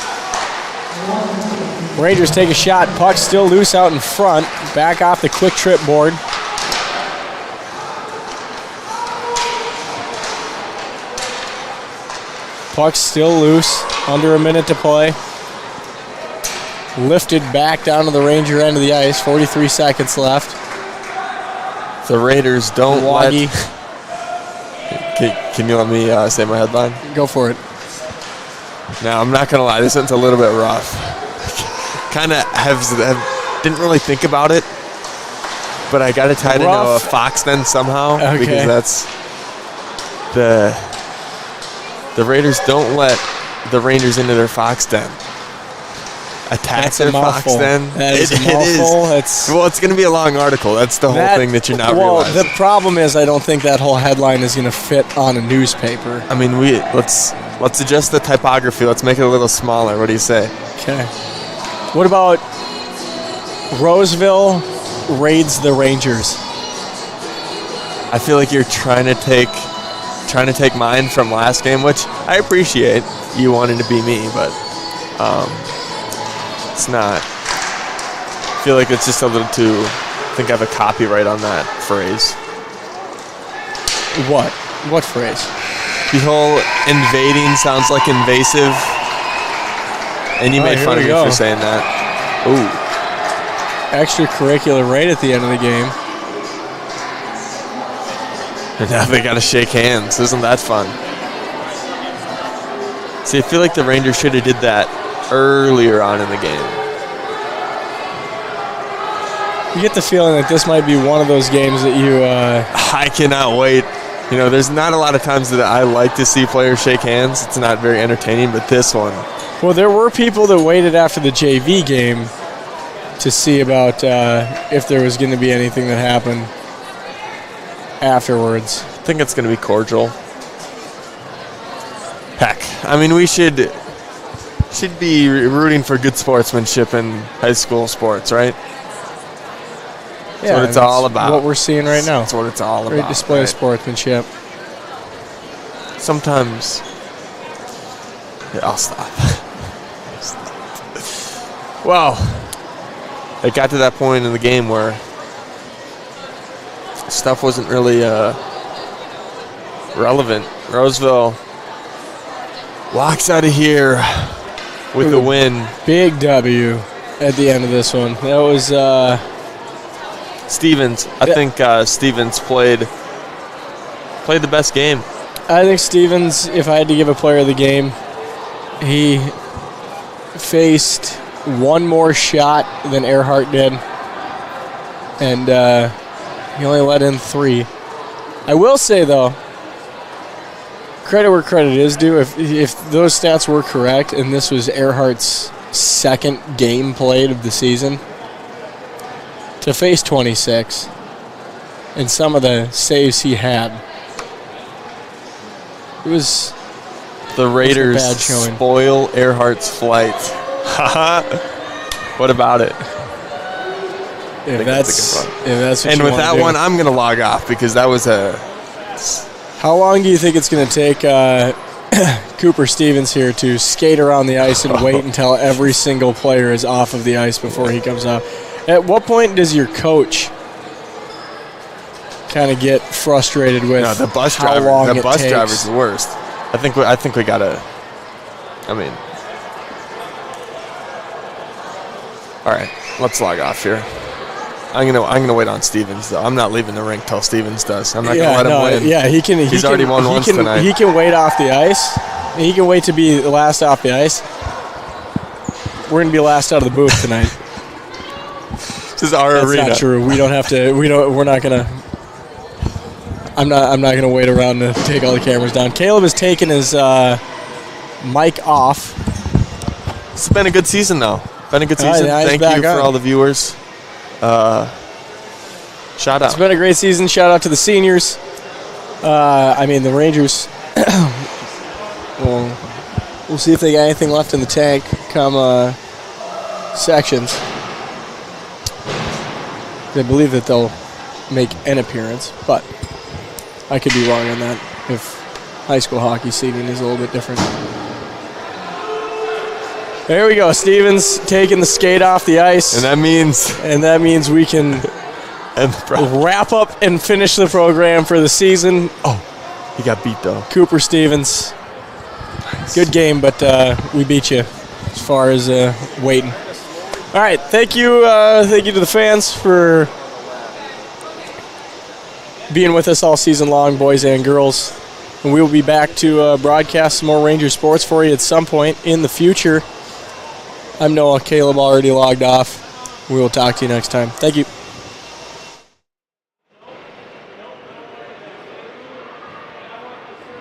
Rangers take a shot. Puck still loose out in front. Back off the quick trip board. Puck still loose. Under a minute to play. Lifted back down to the Ranger end of the ice. 43 seconds left. The Raiders don't Waggy. Can you let me say my headline? Go for it. Now, I'm not going to lie. This one's a little bit rough. Kind of didn't really think about it, but I got to tie it into a Fox then somehow, because that's the Raiders don't let the Rangers into their Fox den. Attack their Fox den. That is a mouthful. Well, it's going to be a long article. That's the whole thing that you're not realizing. Well, the problem is I don't think that whole headline is going to fit on a newspaper. I mean, let's adjust the typography. Let's make it a little smaller. What do you say? Okay. What about Roseville raids the Rangers? I feel like you're trying to take mine from last game, which I appreciate you wanting to be me, but it's not. I feel like it's just a little too. I think I have a copyright on that phrase. What? What phrase? The whole invading sounds like invasive. And you made fun of me for saying that. Ooh. Extracurricular right at the end of the game. And now they got to shake hands. Isn't that fun? See, I feel like the Rangers should have did that earlier on in the game. You get the feeling that this might be one of those games that you... I cannot wait. You know, there's not a lot of times that I like to see players shake hands. It's not very entertaining, but this one... Well, there were people that waited after the JV game to see about if there was going to be anything that happened afterwards. I think it's going to be cordial. Heck, I mean, we should be rooting for good sportsmanship in high school sports, right? That's what it's all about. What we're seeing right now. That's what it's all about. Great display of sportsmanship. Sometimes... Here, I'll stop. Well, it got to that point in the game where stuff wasn't really relevant. Roseville walks out of here with the win. Big W at the end of this one. That was Stevens. I think Stevens played the best game. I think Stevens, if I had to give a player of the game, he faced one more shot than Earhart did, and he only let in 3. I will say, though, credit where credit is due. If those stats were correct, and this was Earhart's second game played of the season, to face 26, and some of the saves he had, it was... The Raiders spoil Earhart's flight. What about it? If that's what and with that one, I'm going to log off because that was a... How long do you think it's going to take Cooper Stevens here to skate around the ice and wait until every single player is off of the ice before he comes out? At what point does your coach kind of get frustrated with the bus how driver? long The bus takes? driver's the worst. I think we gotta. I mean, all right, let's log off here. I'm gonna wait on Stevens though. I'm not leaving the rink till Stevens does. I'm not gonna let him win. Yeah, he can. He's already won once tonight. He can wait off the ice. He can wait to be the last off the ice. We're gonna be last out of the booth tonight. This is our arena. That's not true. We don't have to. We're not gonna. I'm not going to wait around to take all the cameras down. Caleb has taken his mic off. It's been a good season, though. Been a good season. Thank you for all the viewers. Shout out. It's been a great season. Shout out to the seniors. The Rangers. We'll see if they got anything left in the tank come sections. I believe that they'll make an appearance, but I could be wrong on that if high school hockey seating is a little bit different. There we go. Stevens taking the skate off the ice. And that means we can wrap up and finish the program for the season. Oh, he got beat, though. Cooper Stevens. Nice. Good game, but we beat you as far as waiting. All right, thank you to the fans for being with us all season long, boys and girls. And we will be back to broadcast some more Ranger sports for you at some point in the future. I'm Noah. Caleb already logged off. We will talk to you next time. Thank you.